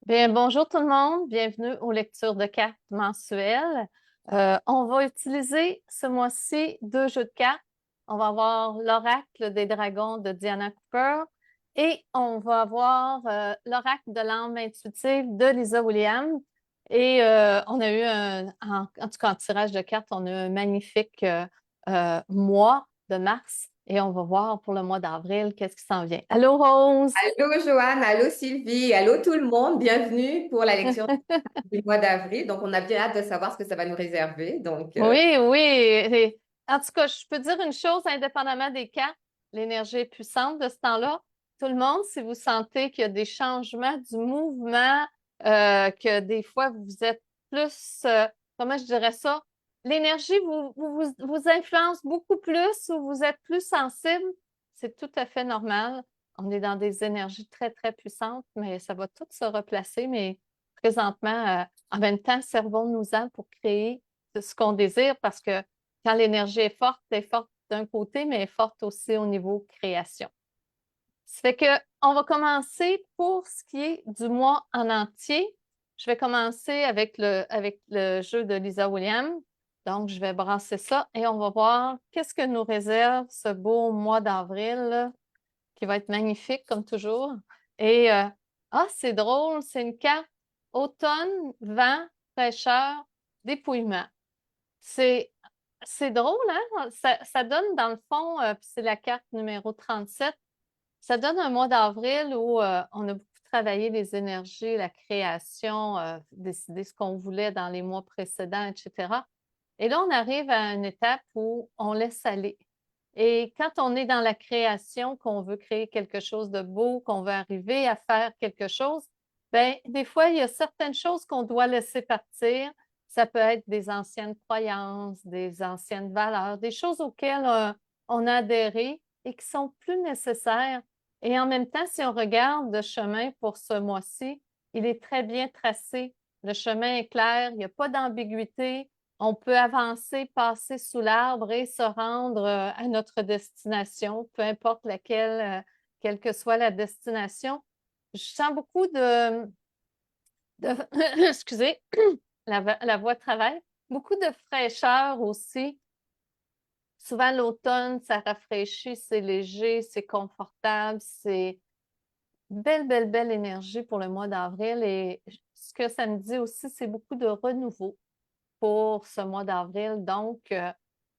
Bien, bonjour tout le monde, bienvenue aux lectures de cartes mensuelles. On va utiliser ce mois-ci deux jeux de cartes. On va avoir l'Oracle des dragons de Diana Cooper et on va avoir l'Oracle de l'âme intuitive de Lisa Williams. Et on a eu en tout cas en tirage de cartes, on a eu un magnifique mois de mars et on va voir pour le mois d'avril qu'est-ce qui s'en vient. Allô Rose! Allô Joanne, allô Sylvie, allô tout le monde, bienvenue pour la lecture du mois d'avril. Donc, on a bien hâte de savoir ce que ça va nous réserver. Oui, oui. En tout cas, je peux dire une chose, indépendamment des cartes, l'énergie est puissante de ce temps-là. Tout le monde, si vous sentez qu'il y a des changements du mouvement, que des fois vous êtes plus, comment je dirais ça, l'énergie vous influence beaucoup plus ou vous êtes plus sensible, c'est tout à fait normal. On est dans des énergies très, très puissantes, mais ça va tout se replacer. Mais présentement, en même temps, servons-nous-en pour créer ce qu'on désire parce que quand l'énergie est forte, elle est forte d'un côté, mais elle est forte aussi au niveau création. Ça fait que on va commencer pour ce qui est du mois en entier. Je vais commencer avec le jeu de Lisa Williams. Donc, je vais brasser ça et on va voir qu'est-ce que nous réserve ce beau mois d'avril qui va être magnifique comme toujours. Et c'est drôle, c'est une carte automne, vent, fraîcheur, dépouillement. C'est c'est drôle, hein? Ça donne dans le fond, puis c'est la carte numéro 37, ça donne un mois d'avril où on a beaucoup travaillé les énergies, la création, décider ce qu'on voulait dans les mois précédents, etc. Et là, on arrive à une étape où on laisse aller. Et quand on est dans la création, qu'on veut créer quelque chose de beau, qu'on veut arriver à faire quelque chose, ben des fois, il y a certaines choses qu'on doit laisser partir. Ça peut être des anciennes croyances, des anciennes valeurs, des choses auxquelles on a adhéré et qui sont plus nécessaires. Et en même temps, si on regarde le chemin pour ce mois-ci, il est très bien tracé. Le chemin est clair, il n'y a pas d'ambiguïté. On peut avancer, passer sous l'arbre et se rendre à notre destination, peu importe laquelle, quelle que soit la destination. Je sens beaucoup de excusez, la voix travaille, beaucoup de fraîcheur aussi. Souvent, l'automne, ça rafraîchit, c'est léger, c'est confortable, c'est belle, belle, belle énergie pour le mois d'avril. Et ce que ça me dit aussi, c'est beaucoup de renouveau pour ce mois d'avril. Donc,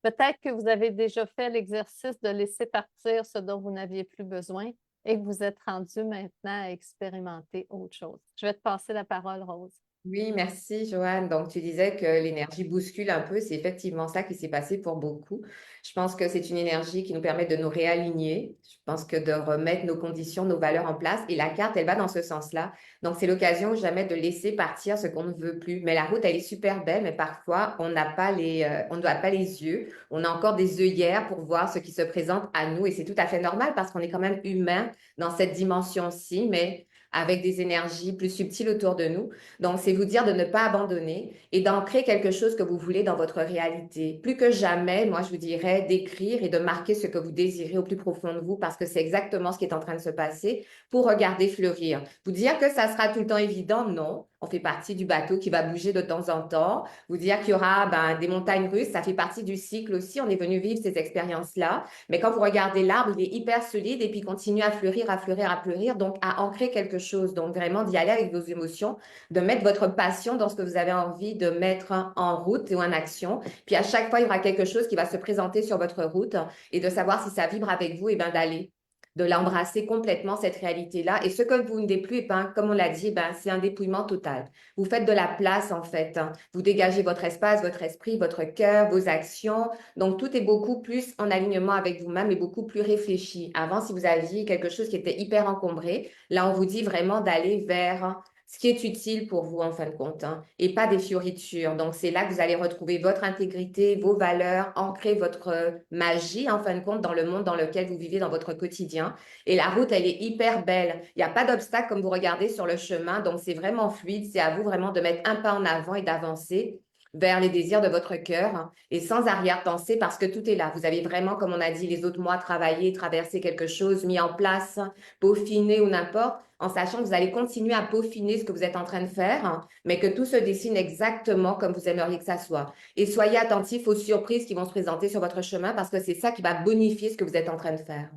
peut-être que vous avez déjà fait l'exercice de laisser partir ce dont vous n'aviez plus besoin et que vous êtes rendu maintenant à expérimenter autre chose. Je vais te passer la parole, Rose. Oui, merci Joanne. Donc, tu disais que l'énergie bouscule un peu. C'est effectivement ça qui s'est passé pour beaucoup. Je pense que c'est une énergie qui nous permet de nous réaligner. Je pense que de remettre nos conditions, nos valeurs en place. Et la carte, elle va dans ce sens-là. Donc, c'est l'occasion jamais de laisser partir ce qu'on ne veut plus. Mais la route, elle est super belle, mais parfois, on n'a pas on ne doit pas les yeux. On a encore des œillères pour voir ce qui se présente à nous. Et c'est tout à fait normal parce qu'on est quand même humain dans cette dimension-ci, mais avec des énergies plus subtiles autour de nous. Donc, c'est vous dire de ne pas abandonner et d'ancrer quelque chose que vous voulez dans votre réalité. Plus que jamais, moi, je vous dirais d'écrire et de marquer ce que vous désirez au plus profond de vous parce que c'est exactement ce qui est en train de se passer pour regarder fleurir. Vous dire que ça sera tout le temps évident, non. On fait partie du bateau qui va bouger de temps en temps. Vous dire qu'il y aura des montagnes russes, ça fait partie du cycle aussi. On est venu vivre ces expériences-là. Mais quand vous regardez l'arbre, il est hyper solide et puis continue à fleurir, à fleurir, à fleurir. Donc, à ancrer quelque chose. Donc, vraiment d'y aller avec vos émotions, de mettre votre passion dans ce que vous avez envie de mettre en route ou en action. Puis à chaque fois, il y aura quelque chose qui va se présenter sur votre route et de savoir si ça vibre avec vous, et bien d'aller, de l'embrasser complètement, cette réalité-là. Et ce que vous ne n'êtes plus, ben, comme on l'a dit, ben, c'est un dépouillement total. Vous faites de la place, en fait. Vous dégagez votre espace, votre esprit, votre cœur, vos actions. Donc, tout est beaucoup plus en alignement avec vous-même et beaucoup plus réfléchi. Avant, si vous aviez quelque chose qui était hyper encombré, là, on vous dit vraiment d'aller vers ce qui est utile pour vous en fin de compte, hein, et pas des fioritures. Donc, c'est là que vous allez retrouver votre intégrité, vos valeurs, ancrer votre magie en fin de compte dans le monde dans lequel vous vivez dans votre quotidien. Et la route, elle est hyper belle. Il n'y a pas d'obstacle comme vous regardez sur le chemin. Donc, c'est vraiment fluide. C'est à vous vraiment de mettre un pas en avant et d'avancer. vers les désirs de votre cœur et sans arrière-pensée parce que tout est là. Vous avez vraiment, comme on a dit les autres mois, travaillé, traversé quelque chose, mis en place, peaufiné ou n'importe, en sachant que vous allez continuer à peaufiner ce que vous êtes en train de faire, mais que tout se dessine exactement comme vous aimeriez que ça soit. Et soyez attentifs aux surprises qui vont se présenter sur votre chemin parce que c'est ça qui va bonifier ce que vous êtes en train de faire.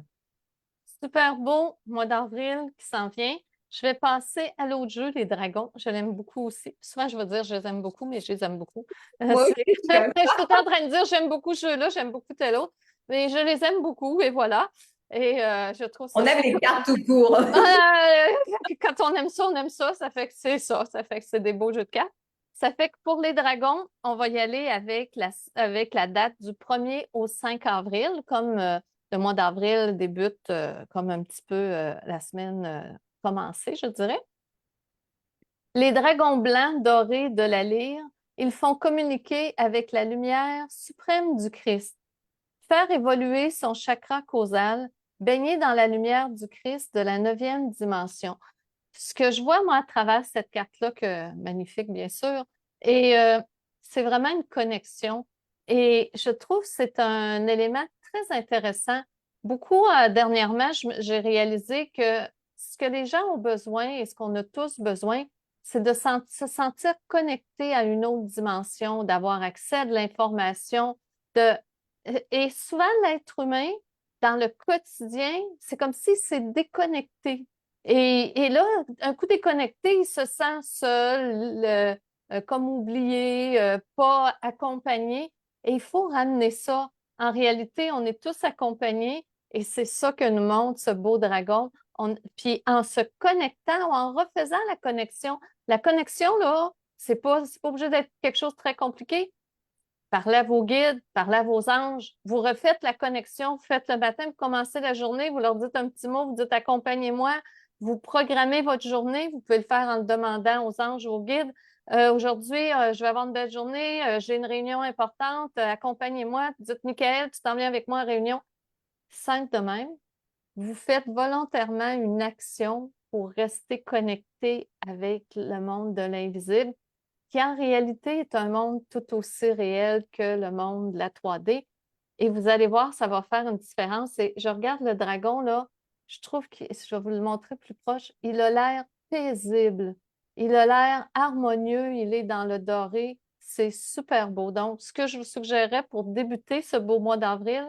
Super beau mois d'avril qui s'en vient. Je vais passer à l'autre jeu, les dragons. Je l'aime beaucoup aussi. Souvent, je vais dire je les aime beaucoup, mais je les aime beaucoup. Moi aussi, je suis comme Je suis tout le temps en train de dire j'aime beaucoup ce jeu-là, j'aime beaucoup tel autre. Mais je les aime beaucoup et voilà. Et je trouve ça on aime super. les cartes tout court. Quand on aime ça, on aime ça. Ça fait que c'est ça. Ça fait que c'est des beaux jeux de cartes. Ça fait que pour les dragons, on va y aller avec la date du 1er au 5 avril, comme le mois d'avril débute comme un petit peu la semaine commencée, je dirais. Les dragons blancs dorés de la lyre, ils font communiquer avec la lumière suprême du Christ, faire évoluer son chakra causal, baigner dans la lumière du Christ de la 9e dimension. Ce que je vois, moi, à travers cette carte-là, magnifique, bien sûr, et c'est vraiment une connexion. Et je trouve que c'est un élément très intéressant. Beaucoup, dernièrement, j'ai réalisé que ce que les gens ont besoin et ce qu'on a tous besoin, c'est de se sentir connecté à une autre dimension, d'avoir accès à de l'information. Et souvent, l'être humain, dans le quotidien, c'est comme s'il s'est déconnecté. Et là, un coup déconnecté, il se sent seul, comme oublié, pas accompagné. Et il faut ramener ça. En réalité, on est tous accompagnés et c'est ça que nous montre ce beau dragon. Puis en se connectant ou en refaisant la connexion, là, c'est pas obligé d'être quelque chose de très compliqué. Parlez à vos guides, parlez à vos anges. Vous refaites la connexion, vous faites le baptême, vous commencez la journée, vous leur dites un petit mot, vous dites accompagnez-moi. Vous programmez votre journée. Vous pouvez le faire en le demandant aux anges, aux guides. Aujourd'hui, je vais avoir une belle journée. J'ai une réunion importante. Accompagnez-moi. Dites, Michael, tu t'en viens avec moi en réunion. Simple de même. Vous faites volontairement une action pour rester connecté avec le monde de l'invisible qui en réalité est un monde tout aussi réel que le monde de la 3D. Et vous allez voir, ça va faire une différence. Et je regarde le dragon, là, je trouve que, je vais vous le montrer plus proche, il a l'air paisible, il a l'air harmonieux, il est dans le doré, c'est super beau. Donc, ce que je vous suggérerais pour débuter ce beau mois d'avril,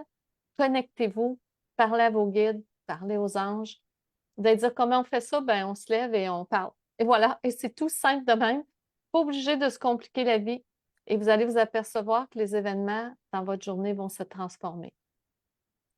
connectez-vous, parlez à vos guides, parlez aux anges. Vous allez dire comment on fait ça? Ben, on se lève et on parle. Et voilà, et c'est tout simple de même. Pas obligé de se compliquer la vie et vous allez vous apercevoir que les événements dans votre journée vont se transformer.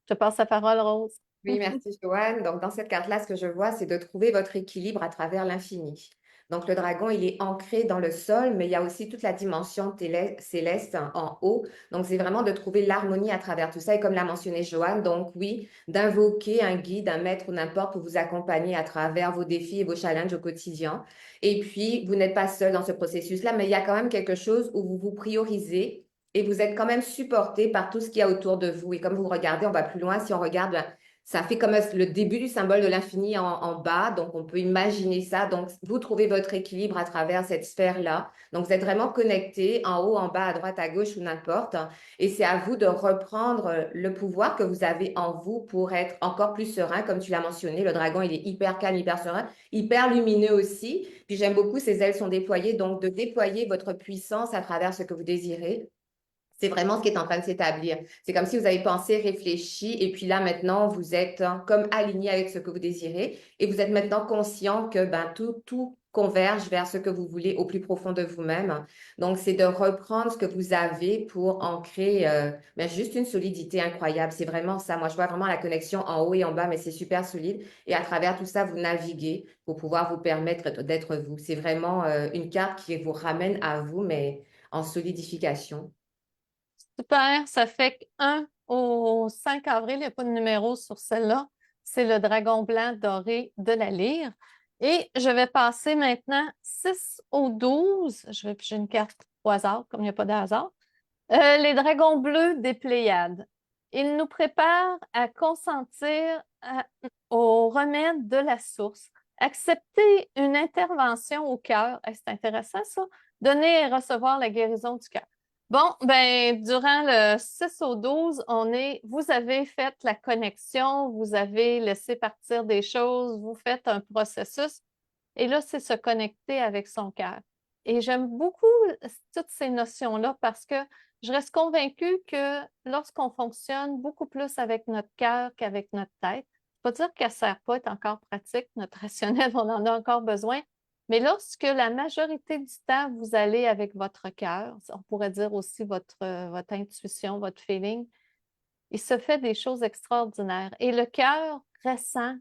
Je passe la parole, Rose. Oui, merci Joanne. Donc, dans cette carte-là, ce que je vois, c'est de trouver votre équilibre à travers l'infini. Donc, le dragon, il est ancré dans le sol, mais il y a aussi toute la dimension céleste en haut. Donc, c'est vraiment de trouver l'harmonie à travers tout ça. Et comme l'a mentionné Joanne, donc oui, d'invoquer un guide, un maître ou n'importe pour vous accompagner à travers vos défis et vos challenges au quotidien. Et puis, vous n'êtes pas seul dans ce processus-là, mais il y a quand même quelque chose où vous vous priorisez et vous êtes quand même supporté par tout ce qu'il y a autour de vous. Et comme vous regardez, on va plus loin. Si on regarde ça fait comme le début du symbole de l'infini en bas, donc on peut imaginer ça. Donc, vous trouvez votre équilibre à travers cette sphère-là. Donc, vous êtes vraiment connecté en haut, en bas, à droite, à gauche ou n'importe. Et c'est à vous de reprendre le pouvoir que vous avez en vous pour être encore plus serein. Comme tu l'as mentionné, le dragon, il est hyper calme, hyper serein, hyper lumineux aussi. Puis, j'aime beaucoup, ses ailes sont déployées. Donc, de déployer votre puissance à travers ce que vous désirez. C'est vraiment ce qui est en train de s'établir. C'est comme si vous avez pensé, réfléchi, et puis là, maintenant, vous êtes comme aligné avec ce que vous désirez, et vous êtes maintenant conscient que tout converge vers ce que vous voulez au plus profond de vous-même. Donc, c'est de reprendre ce que vous avez pour ancrer juste une solidité incroyable. C'est vraiment ça. Moi, je vois vraiment la connexion en haut et en bas, mais c'est super solide. Et à travers tout ça, vous naviguez pour pouvoir vous permettre d'être vous. C'est vraiment une carte qui vous ramène à vous, mais en solidification. Super, ça fait que au 5 avril, il n'y a pas de numéro sur celle-là. C'est le dragon blanc doré de la lyre. Et je vais passer maintenant 6 au 12. Je vais piger une carte au hasard, comme il n'y a pas de hasard. Les dragons bleus des Pléiades. Ils nous préparent à consentir au remède de la source. Accepter une intervention au cœur. C'est intéressant, ça. Donner et recevoir la guérison du cœur. Bon, ben, durant le 6 au 12, vous avez fait la connexion, vous avez laissé partir des choses, vous faites un processus. Et là, c'est se connecter avec son cœur. Et j'aime beaucoup toutes ces notions-là parce que je reste convaincue que lorsqu'on fonctionne beaucoup plus avec notre cœur qu'avec notre tête, pas dire qu'elle ne sert pas, est encore pratique, notre rationnel, on en a encore besoin, mais lorsque la majorité du temps, vous allez avec votre cœur, on pourrait dire aussi votre intuition, votre feeling, il se fait des choses extraordinaires. Et le cœur ressent,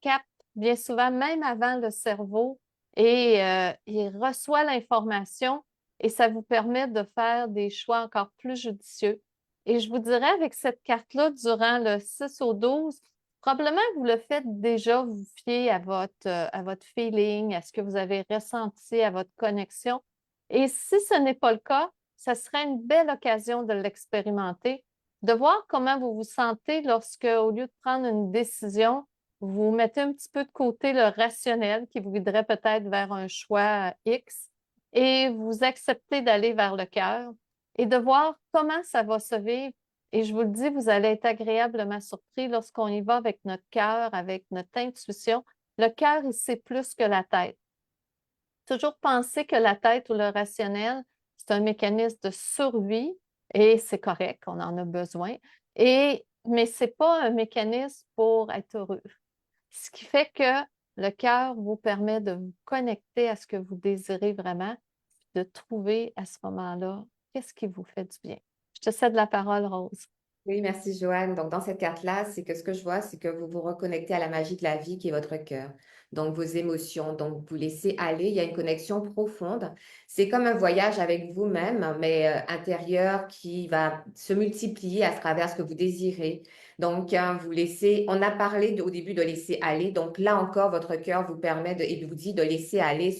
capte bien souvent, même avant le cerveau, et il reçoit l'information et ça vous permet de faire des choix encore plus judicieux. Et je vous dirais, avec cette carte-là, durant le 6 au 12, probablement que vous le faites déjà, vous fiez à votre feeling, à ce que vous avez ressenti, à votre connexion. Et si ce n'est pas le cas, ça serait une belle occasion de l'expérimenter, de voir comment vous vous sentez lorsque, au lieu de prendre une décision, vous mettez un petit peu de côté le rationnel qui vous guiderait peut-être vers un choix X et vous acceptez d'aller vers le cœur et de voir comment ça va se vivre. Et je vous le dis, vous allez être agréablement surpris lorsqu'on y va avec notre cœur, avec notre intuition. Le cœur, il sait plus que la tête. Toujours penser que la tête ou le rationnel, c'est un mécanisme de survie et c'est correct, on en a besoin. Mais ce n'est pas un mécanisme pour être heureux. Ce qui fait que le cœur vous permet de vous connecter à ce que vous désirez vraiment, de trouver à ce moment-là qu'est-ce qui vous fait du bien. Je te cède la parole, Rose. Oui, merci Joanne. Donc, dans cette carte-là, c'est que ce que je vois, c'est que vous vous reconnectez à la magie de la vie qui est votre cœur. Donc, vos émotions, donc vous laissez aller. Il y a une connexion profonde. C'est comme un voyage avec vous-même, mais intérieur qui va se multiplier à travers ce que vous désirez. Donc, vous laissez, on a parlé au début de laisser aller. Donc, là encore, votre cœur vous permet et vous dit de laisser aller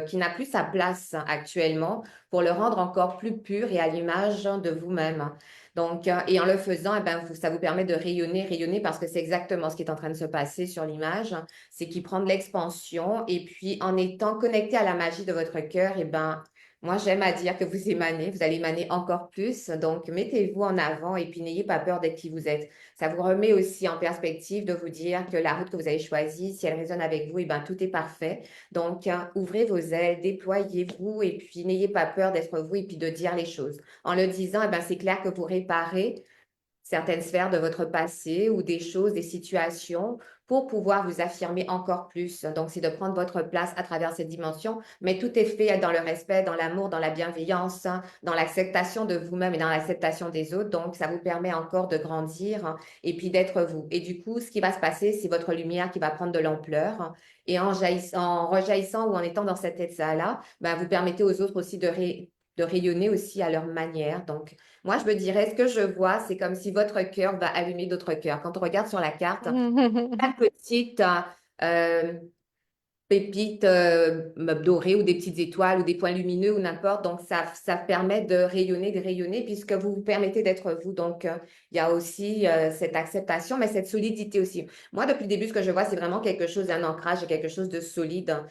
qui n'a plus sa place actuellement pour le rendre encore plus pur et à l'image de vous-même. Donc, et en le faisant, eh ben, ça vous permet de rayonner, rayonner parce que c'est exactement ce qui est en train de se passer sur l'image. C'est qu'il prend de l'expansion et puis en étant connecté à la magie de votre cœur, eh ben, moi, j'aime à dire que vous émanez, vous allez émaner encore plus. Donc, mettez-vous en avant et puis n'ayez pas peur d'être qui vous êtes. Ça vous remet aussi en perspective de vous dire que la route que vous avez choisie, si elle résonne avec vous, eh ben, tout est parfait. Donc, ouvrez vos ailes, déployez-vous et puis n'ayez pas peur d'être vous et puis de dire les choses. En le disant, eh ben, c'est clair que vous réparez certaines sphères de votre passé ou des choses, des situations pour pouvoir vous affirmer encore plus. Donc, c'est de prendre votre place à travers cette dimension, mais tout est fait dans le respect, dans l'amour, dans la bienveillance, hein, dans l'acceptation de vous-même et dans l'acceptation des autres. Donc, ça vous permet encore de grandir, hein, et puis d'être vous. Et du coup, ce qui va se passer, c'est votre lumière qui va prendre de l'ampleur, hein, et en rejaillissant ou en étant dans cet état-là, ben, vous permettez aux autres aussi de rayonner aussi à leur manière. Donc, moi, je me dirais, ce que je vois, c'est comme si votre cœur va allumer d'autres cœurs. Quand on regarde sur la carte, chaque petite euh, pépite dorée ou des petites étoiles ou des points lumineux ou n'importe. Donc, ça permet de rayonner puisque vous vous permettez d'être vous. Donc, il y a aussi cette acceptation, mais cette solidité aussi. Moi, depuis le début, ce que je vois, c'est vraiment quelque chose, un ancrage, quelque chose de solide.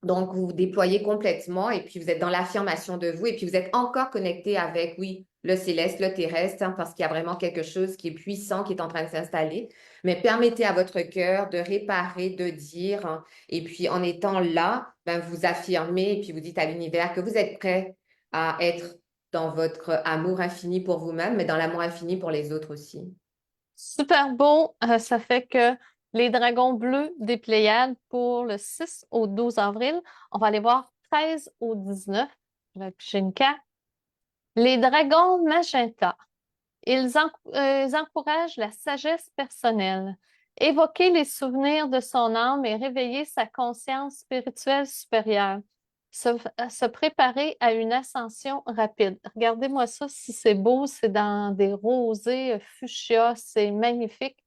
Donc, vous vous déployez complètement et puis vous êtes dans l'affirmation de vous et puis vous êtes encore connecté avec, oui, le céleste, le terrestre, hein, parce qu'il y a vraiment quelque chose qui est puissant, qui est en train de s'installer. Mais permettez à votre cœur de réparer, de dire, hein, et puis en étant là, ben, vous affirmez et puis vous dites à l'univers que vous êtes prêt à être dans votre amour infini pour vous-même, mais dans l'amour infini pour les autres aussi. Super beau. Ça fait que les dragons bleus des Pléiades pour le 6 au 12 avril. On va aller voir 13 au 19. Je vais piger une carte. Les dragons magenta. Ils encouragent la sagesse personnelle, évoquer les souvenirs de son âme et réveiller sa conscience spirituelle supérieure. Se préparer à une ascension rapide. Regardez-moi ça, si c'est beau, c'est dans des rosés fuchsia, c'est magnifique.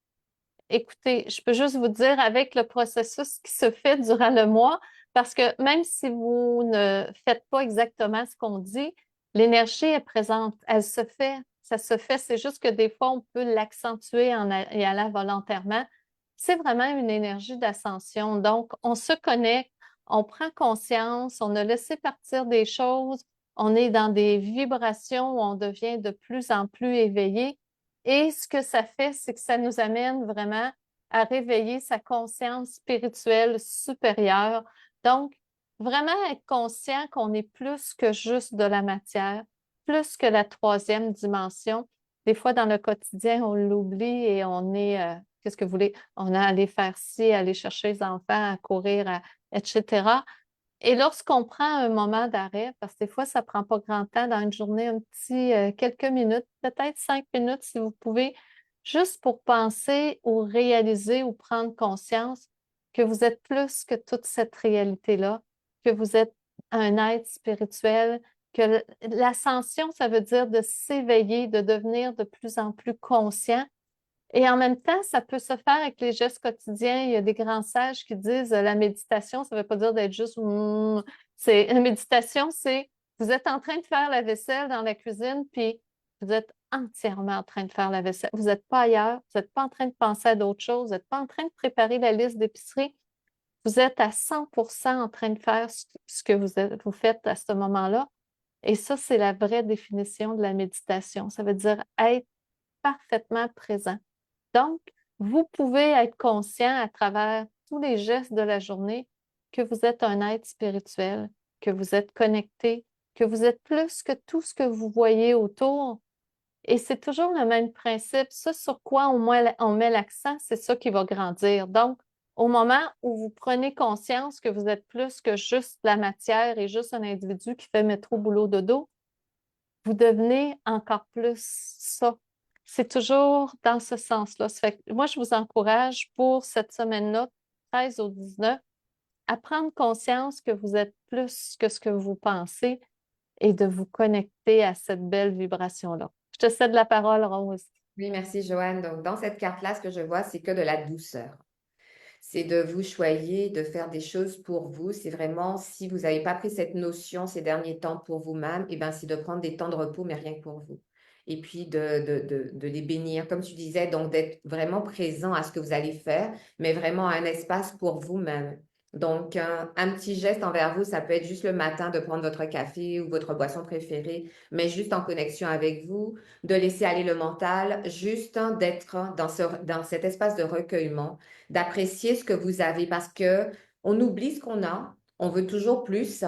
Écoutez, je peux juste vous dire avec le processus qui se fait durant le mois, parce que même si vous ne faites pas exactement ce qu'on dit, l'énergie est présente, elle se fait, ça se fait. C'est juste que des fois, on peut l'accentuer y allant volontairement. C'est vraiment une énergie d'ascension. Donc, on se connecte, on prend conscience, on a laissé partir des choses, on est dans des vibrations où on devient de plus en plus éveillé. Et ce que ça fait, c'est que ça nous amène vraiment à réveiller sa conscience spirituelle supérieure. Donc, vraiment être conscient qu'on est plus que juste de la matière, plus que la troisième dimension. Des fois, dans le quotidien, on l'oublie et on est, qu'est-ce que vous voulez, on a à aller faire ci, aller chercher les enfants, à courir, etc. Et lorsqu'on prend un moment d'arrêt, parce que des fois, ça ne prend pas grand temps dans une journée, un petit quelques minutes, peut-être 5 minutes si vous pouvez, juste pour penser ou réaliser ou prendre conscience que vous êtes plus que toute cette réalité-là, que vous êtes un être spirituel, que l'ascension, ça veut dire de s'éveiller, de devenir de plus en plus conscient et en même temps, ça peut se faire avec les gestes quotidiens. Il y a des grands sages qui disent la méditation, ça ne veut pas dire d'être juste c'est la méditation, c'est vous êtes en train de faire la vaisselle dans la cuisine, puis vous êtes entièrement en train de faire la vaisselle. Vous n'êtes pas ailleurs, vous n'êtes pas en train de penser à d'autres choses, vous n'êtes pas en train de préparer la liste d'épicerie. Vous êtes à 100% en train de faire ce que vous faites à ce moment-là. Et ça, c'est la vraie définition de la méditation. Ça veut dire être parfaitement présent. Donc, vous pouvez être conscient à travers tous les gestes de la journée que vous êtes un être spirituel, que vous êtes connecté, que vous êtes plus que tout ce que vous voyez autour. Et c'est toujours le même principe. Ce sur quoi on met l'accent, c'est ça qui va grandir. Donc, au moment où vous prenez conscience que vous êtes plus que juste la matière et juste un individu qui fait métro, boulot, dodo, vous devenez encore plus ça. C'est toujours dans ce sens-là. Ça fait que moi, je vous encourage pour cette semaine-là, 13 au 19, à prendre conscience que vous êtes plus que ce que vous pensez et de vous connecter à cette belle vibration-là. Je te cède la parole, Rose. Oui, merci Joanne. Donc, dans cette carte-là, ce que je vois, c'est que de la douceur. C'est de vous choyer, de faire des choses pour vous. C'est vraiment, si vous n'avez pas pris cette notion ces derniers temps pour vous-même, eh ben, c'est de prendre des temps de repos, mais rien que pour vous. Et puis de les bénir, comme tu disais, donc d'être vraiment présent à ce que vous allez faire, mais vraiment un espace pour vous-même. Donc, un petit geste envers vous, ça peut être juste le matin de prendre votre café ou votre boisson préférée, mais juste en connexion avec vous, de laisser aller le mental, juste d'être dans cet espace de recueillement, d'apprécier ce que vous avez parce que on oublie ce qu'on a, on veut toujours plus,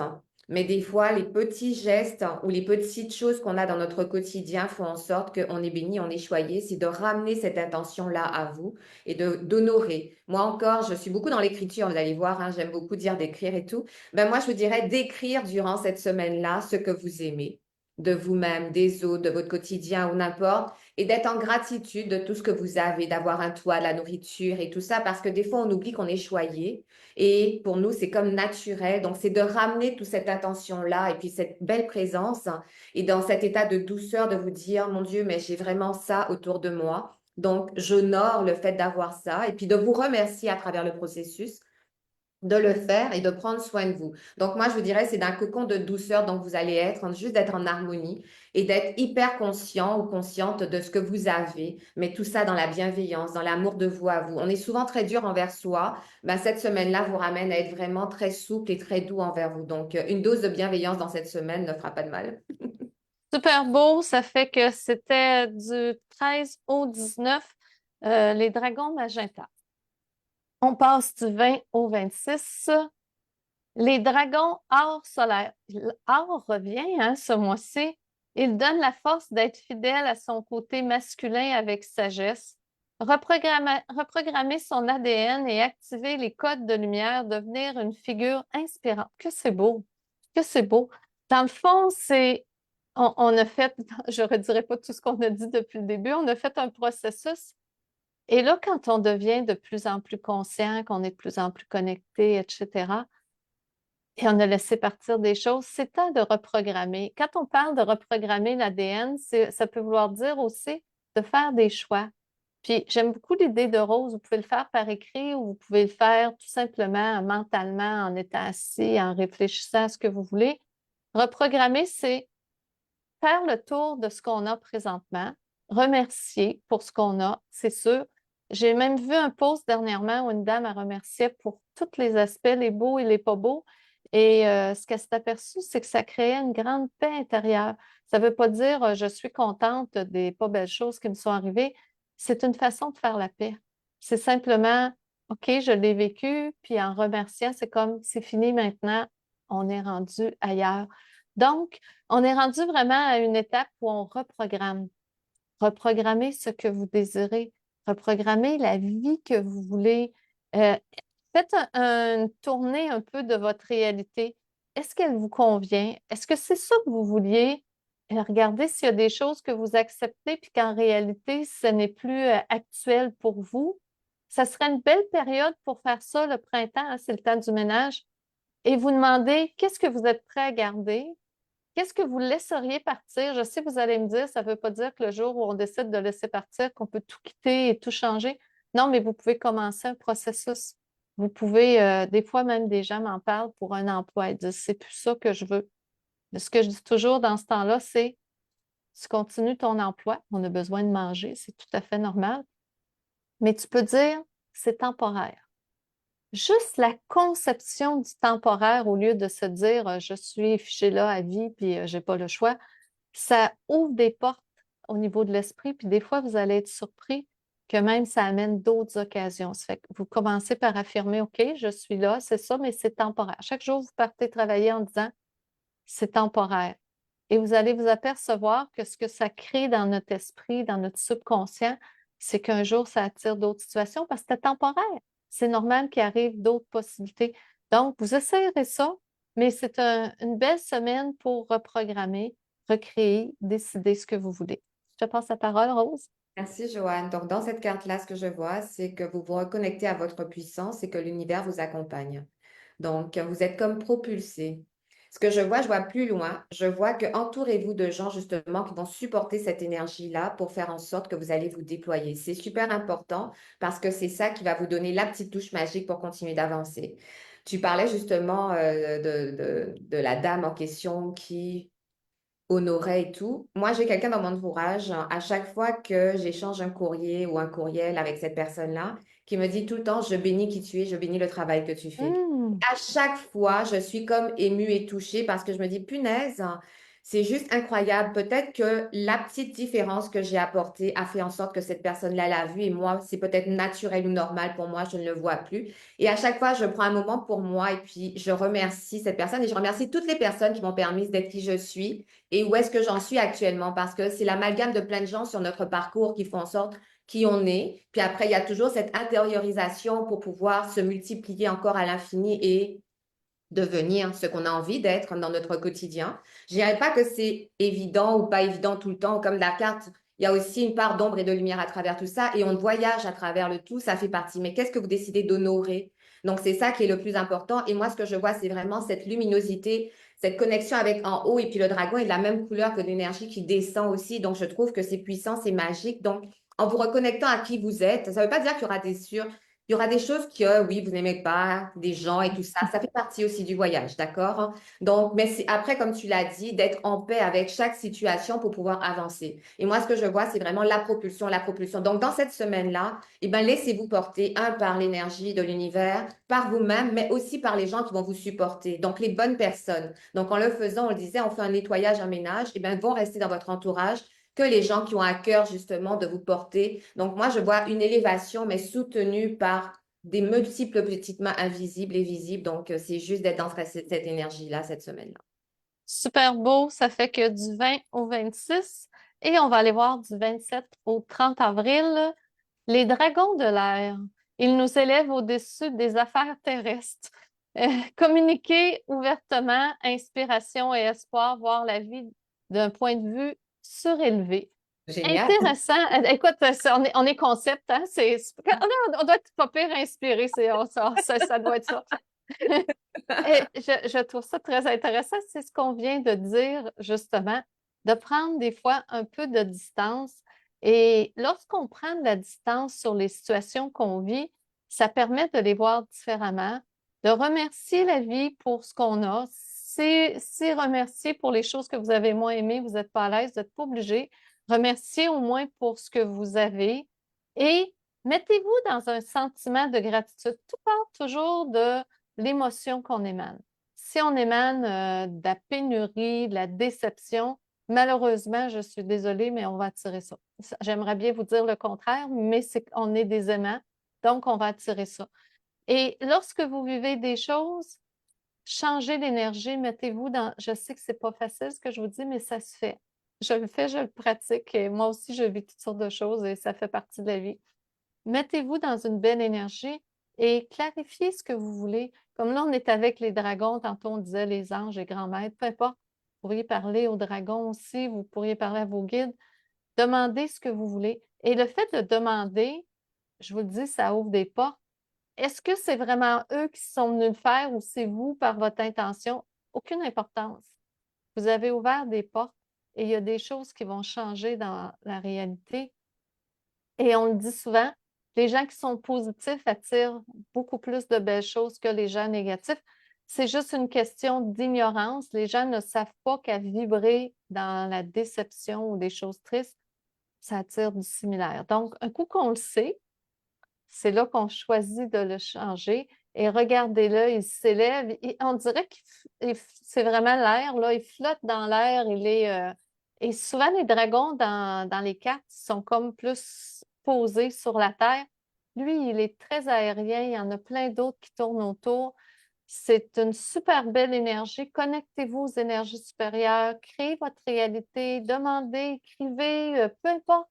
mais des fois, les petits gestes ou les petites choses qu'on a dans notre quotidien font en sorte qu'on est béni, on est choyé. C'est de ramener cette intention-là à vous et d'honorer. Moi encore, je suis beaucoup dans l'écriture, vous allez voir, hein, j'aime beaucoup dire d'écrire et tout. Ben moi, je vous dirais d'écrire durant cette semaine-là ce que vous aimez de vous-même, des autres, de votre quotidien ou n'importe, et d'être en gratitude de tout ce que vous avez, d'avoir un toit, de la nourriture et tout ça, parce que des fois, on oublie qu'on est choyé. Et pour nous, c'est comme naturel. Donc, c'est de ramener toute cette intention-là et puis cette belle présence et dans cet état de douceur de vous dire, mon Dieu, mais j'ai vraiment ça autour de moi. Donc, j'honore le fait d'avoir ça et puis de vous remercier à travers le processus de le faire et de prendre soin de vous. Donc, moi, je vous dirais, c'est d'un cocon de douceur dont vous allez être, juste d'être en harmonie et d'être hyper conscient ou consciente de ce que vous avez, mais tout ça dans la bienveillance, dans l'amour de vous à vous. On est souvent très dur envers soi. Ben, cette semaine-là vous ramène à être vraiment très souple et très doux envers vous. Donc, une dose de bienveillance dans cette semaine ne fera pas de mal. Super beau, ça fait que c'était du 13 au 19, les dragons magenta. On passe du 20 au 26. Les dragons or solaire. Or revient ce mois-ci. Il donne la force d'être fidèle à son côté masculin avec sagesse, reprogrammer son ADN et activer les codes de lumière, devenir une figure inspirante. Que c'est beau, que c'est beau. Dans le fond, on a fait, je ne redirai pas tout ce qu'on a dit depuis le début, on a fait un processus. Et là, quand on devient de plus en plus conscient, qu'on est de plus en plus connecté, etc., et on a laissé partir des choses, c'est temps de reprogrammer. Quand on parle de reprogrammer l'ADN, ça peut vouloir dire aussi de faire des choix. Puis j'aime beaucoup l'idée de Rose, vous pouvez le faire par écrit ou vous pouvez le faire tout simplement mentalement, en étant assis, en réfléchissant à ce que vous voulez. Reprogrammer, c'est faire le tour de ce qu'on a présentement, remercier pour ce qu'on a, c'est sûr, J'ai même vu un post dernièrement où une dame a remercié pour tous les aspects, les beaux et les pas beaux. Et ce qu'elle s'est aperçue, c'est que ça créait une grande paix intérieure. Ça ne veut pas dire je suis contente des pas belles choses qui me sont arrivées. C'est une façon de faire la paix. C'est simplement, OK, je l'ai vécu, puis en remerciant, c'est comme c'est fini maintenant, on est rendu ailleurs. Donc, on est rendu vraiment à une étape où on reprogramme. Reprogrammez ce que vous désirez, reprogrammez la vie que vous voulez. Euh, Faites une tournée un peu de votre réalité. Est-ce qu'elle vous convient? Est-ce que c'est ça que vous vouliez? Regardez s'il y a des choses que vous acceptez puis qu'en réalité, ce n'est plus actuel pour vous. Ça serait une belle période pour faire ça le printemps, hein, c'est le temps du ménage. Et vous demandez qu'est-ce que vous êtes prêt à garder? Qu'est-ce que vous laisseriez partir? Je sais que vous allez me dire, ça ne veut pas dire que le jour où on décide de laisser partir, qu'on peut tout quitter et tout changer. Non, mais vous pouvez commencer un processus. Vous pouvez, des fois même des gens m'en parlent pour un emploi. Ils disent, c'est plus ça que je veux. Mais ce que je dis toujours dans ce temps-là, c'est, tu continues ton emploi, on a besoin de manger, c'est tout à fait normal, mais tu peux dire, c'est temporaire. Juste la conception du temporaire au lieu de se dire je suis fiché là à vie puis j'ai pas le choix, ça ouvre des portes au niveau de l'esprit, puis des fois, vous allez être surpris que même ça amène d'autres occasions. Ça fait que vous commencez par affirmer, OK, je suis là, c'est ça, mais c'est temporaire. Chaque jour, vous partez travailler en disant, c'est temporaire. Et vous allez vous apercevoir que ce que ça crée dans notre esprit, dans notre subconscient, c'est qu'un jour, ça attire d'autres situations parce que c'est temporaire. C'est normal qu'il arrive d'autres possibilités. Donc, vous essayerez ça, mais c'est une belle semaine pour reprogrammer, recréer, décider ce que vous voulez. Je te passe la parole, Rose. Merci, Joanne. Donc, dans cette carte-là, ce que je vois, c'est que vous vous reconnectez à votre puissance et que l'univers vous accompagne. Donc, vous êtes comme propulsé. Ce que je vois plus loin. Je vois que entourez-vous de gens justement qui vont supporter cette énergie-là pour faire en sorte que vous allez vous déployer. C'est super important parce que c'est ça qui va vous donner la petite touche magique pour continuer d'avancer. Tu parlais justement de la dame en question qui honorait et tout. Moi, j'ai quelqu'un dans mon entourage, hein, à chaque fois que j'échange un courrier ou un courriel avec cette personne-là, qui me dit tout le temps, je bénis qui tu es, je bénis le travail que tu fais. Hmm. À chaque fois, je suis comme émue et touchée parce que je me dis, punaise, hein, c'est juste incroyable. Peut-être que la petite différence que j'ai apportée a fait en sorte que cette personne-là l'a vue et moi, c'est peut-être naturel ou normal pour moi, je ne le vois plus. Et à chaque fois, je prends un moment pour moi et puis je remercie cette personne et je remercie toutes les personnes qui m'ont permis d'être qui je suis et où est-ce que j'en suis actuellement parce que c'est l'amalgame de plein de gens sur notre parcours qui font en sorte qui on est. Puis après, il y a toujours cette intériorisation pour pouvoir se multiplier encore à l'infini et devenir ce qu'on a envie d'être dans notre quotidien. Je dirais pas que c'est évident ou pas évident tout le temps, comme la carte. Il y a aussi une part d'ombre et de lumière à travers tout ça et on voyage à travers le tout, ça fait partie. Mais qu'est-ce que vous décidez d'honorer? Donc, c'est ça qui est le plus important. Et moi, ce que je vois, c'est vraiment cette luminosité, cette connexion avec en haut. Et puis, le dragon est de la même couleur que l'énergie qui descend aussi. Donc, je trouve que c'est puissant, c'est magique. Donc, en vous reconnectant à qui vous êtes, ça ne veut pas dire qu'il y aura des il y aura des choses que, oui, vous n'aimez pas, des gens et tout ça. Ça fait partie aussi du voyage, d'accord? Donc, mais c'est après, comme tu l'as dit, d'être en paix avec chaque situation pour pouvoir avancer. Et moi, ce que je vois, c'est vraiment la propulsion, la propulsion. Donc, dans cette semaine-là, eh ben, laissez-vous porter, un, par l'énergie de l'univers, par vous-même, mais aussi par les gens qui vont vous supporter. Donc, les bonnes personnes. Donc, en le faisant, on le disait, on fait un nettoyage, un ménage, eh ben, vont rester dans votre entourage que les gens qui ont à cœur justement de vous porter. Donc moi, je vois une élévation, mais soutenue par des multiples petites mains invisibles et visibles. Donc, c'est juste d'être dans cette énergie-là cette semaine-là. Super beau, ça fait que du 20 au 26 et on va aller voir du 27 au 30 avril. Les dragons de l'air, ils nous élèvent au-dessus des affaires terrestres. Communiquer ouvertement, inspiration et espoir, voir la vie d'un point de vue surélevé. Génial. Intéressant. Écoute, on est concept, hein? On doit être pas pire inspiré, ça doit être ça. Et je trouve ça très intéressant. C'est ce qu'on vient de dire, justement, de prendre des fois un peu de distance. Et lorsqu'on prend de la distance sur les situations qu'on vit, ça permet de les voir différemment, de remercier la vie pour ce qu'on a. Si remercier pour les choses que vous avez moins aimées, vous n'êtes pas à l'aise, vous n'êtes pas obligé. Remercier au moins pour ce que vous avez et Mettez-vous dans un sentiment de gratitude. Tout part toujours de l'émotion qu'on émane. Si on émane de la pénurie, de la déception, malheureusement, je suis désolée, mais on va attirer ça. J'aimerais bien vous dire le contraire, mais c'est qu'on est des aimants, donc on va attirer ça. Et lorsque vous vivez des choses, changez l'énergie, mettez-vous dans. Je sais que c'est pas facile ce que je vous dis, mais ça se fait. Je le fais, je le pratique. Et moi aussi, je vis toutes sortes de choses et ça fait partie de la vie. Mettez-vous dans une belle énergie et clarifiez ce que vous voulez. Comme là, on est avec les dragons, tantôt on disait les anges et grands maîtres, peu importe. Vous pourriez parler aux dragons aussi, vous pourriez parler à vos guides. Demandez ce que vous voulez. Et le fait de demander, je vous le dis, ça ouvre des portes. Est-ce que c'est vraiment eux qui sont venus le faire ou c'est vous par votre intention? Aucune importance. Vous avez ouvert des portes et il y a des choses qui vont changer dans la réalité. Et on le dit souvent, les gens qui sont positifs attirent beaucoup plus de belles choses que les gens négatifs. C'est juste une question d'ignorance. Les gens ne savent pas qu'à vibrer dans la déception ou des choses tristes, ça attire du similaire. Donc, un coup qu'on le sait, c'est là qu'on choisit de le changer. Et regardez-le, il s'élève. On dirait que c'est vraiment l'air, là. Il flotte dans l'air. Et souvent, les dragons dans les cartes sont comme plus posés sur la terre. Lui, il est très aérien. Il y en a plein d'autres qui tournent autour. C'est une super belle énergie. Connectez-vous aux énergies supérieures. Créez votre réalité. Demandez, écrivez, peu importe.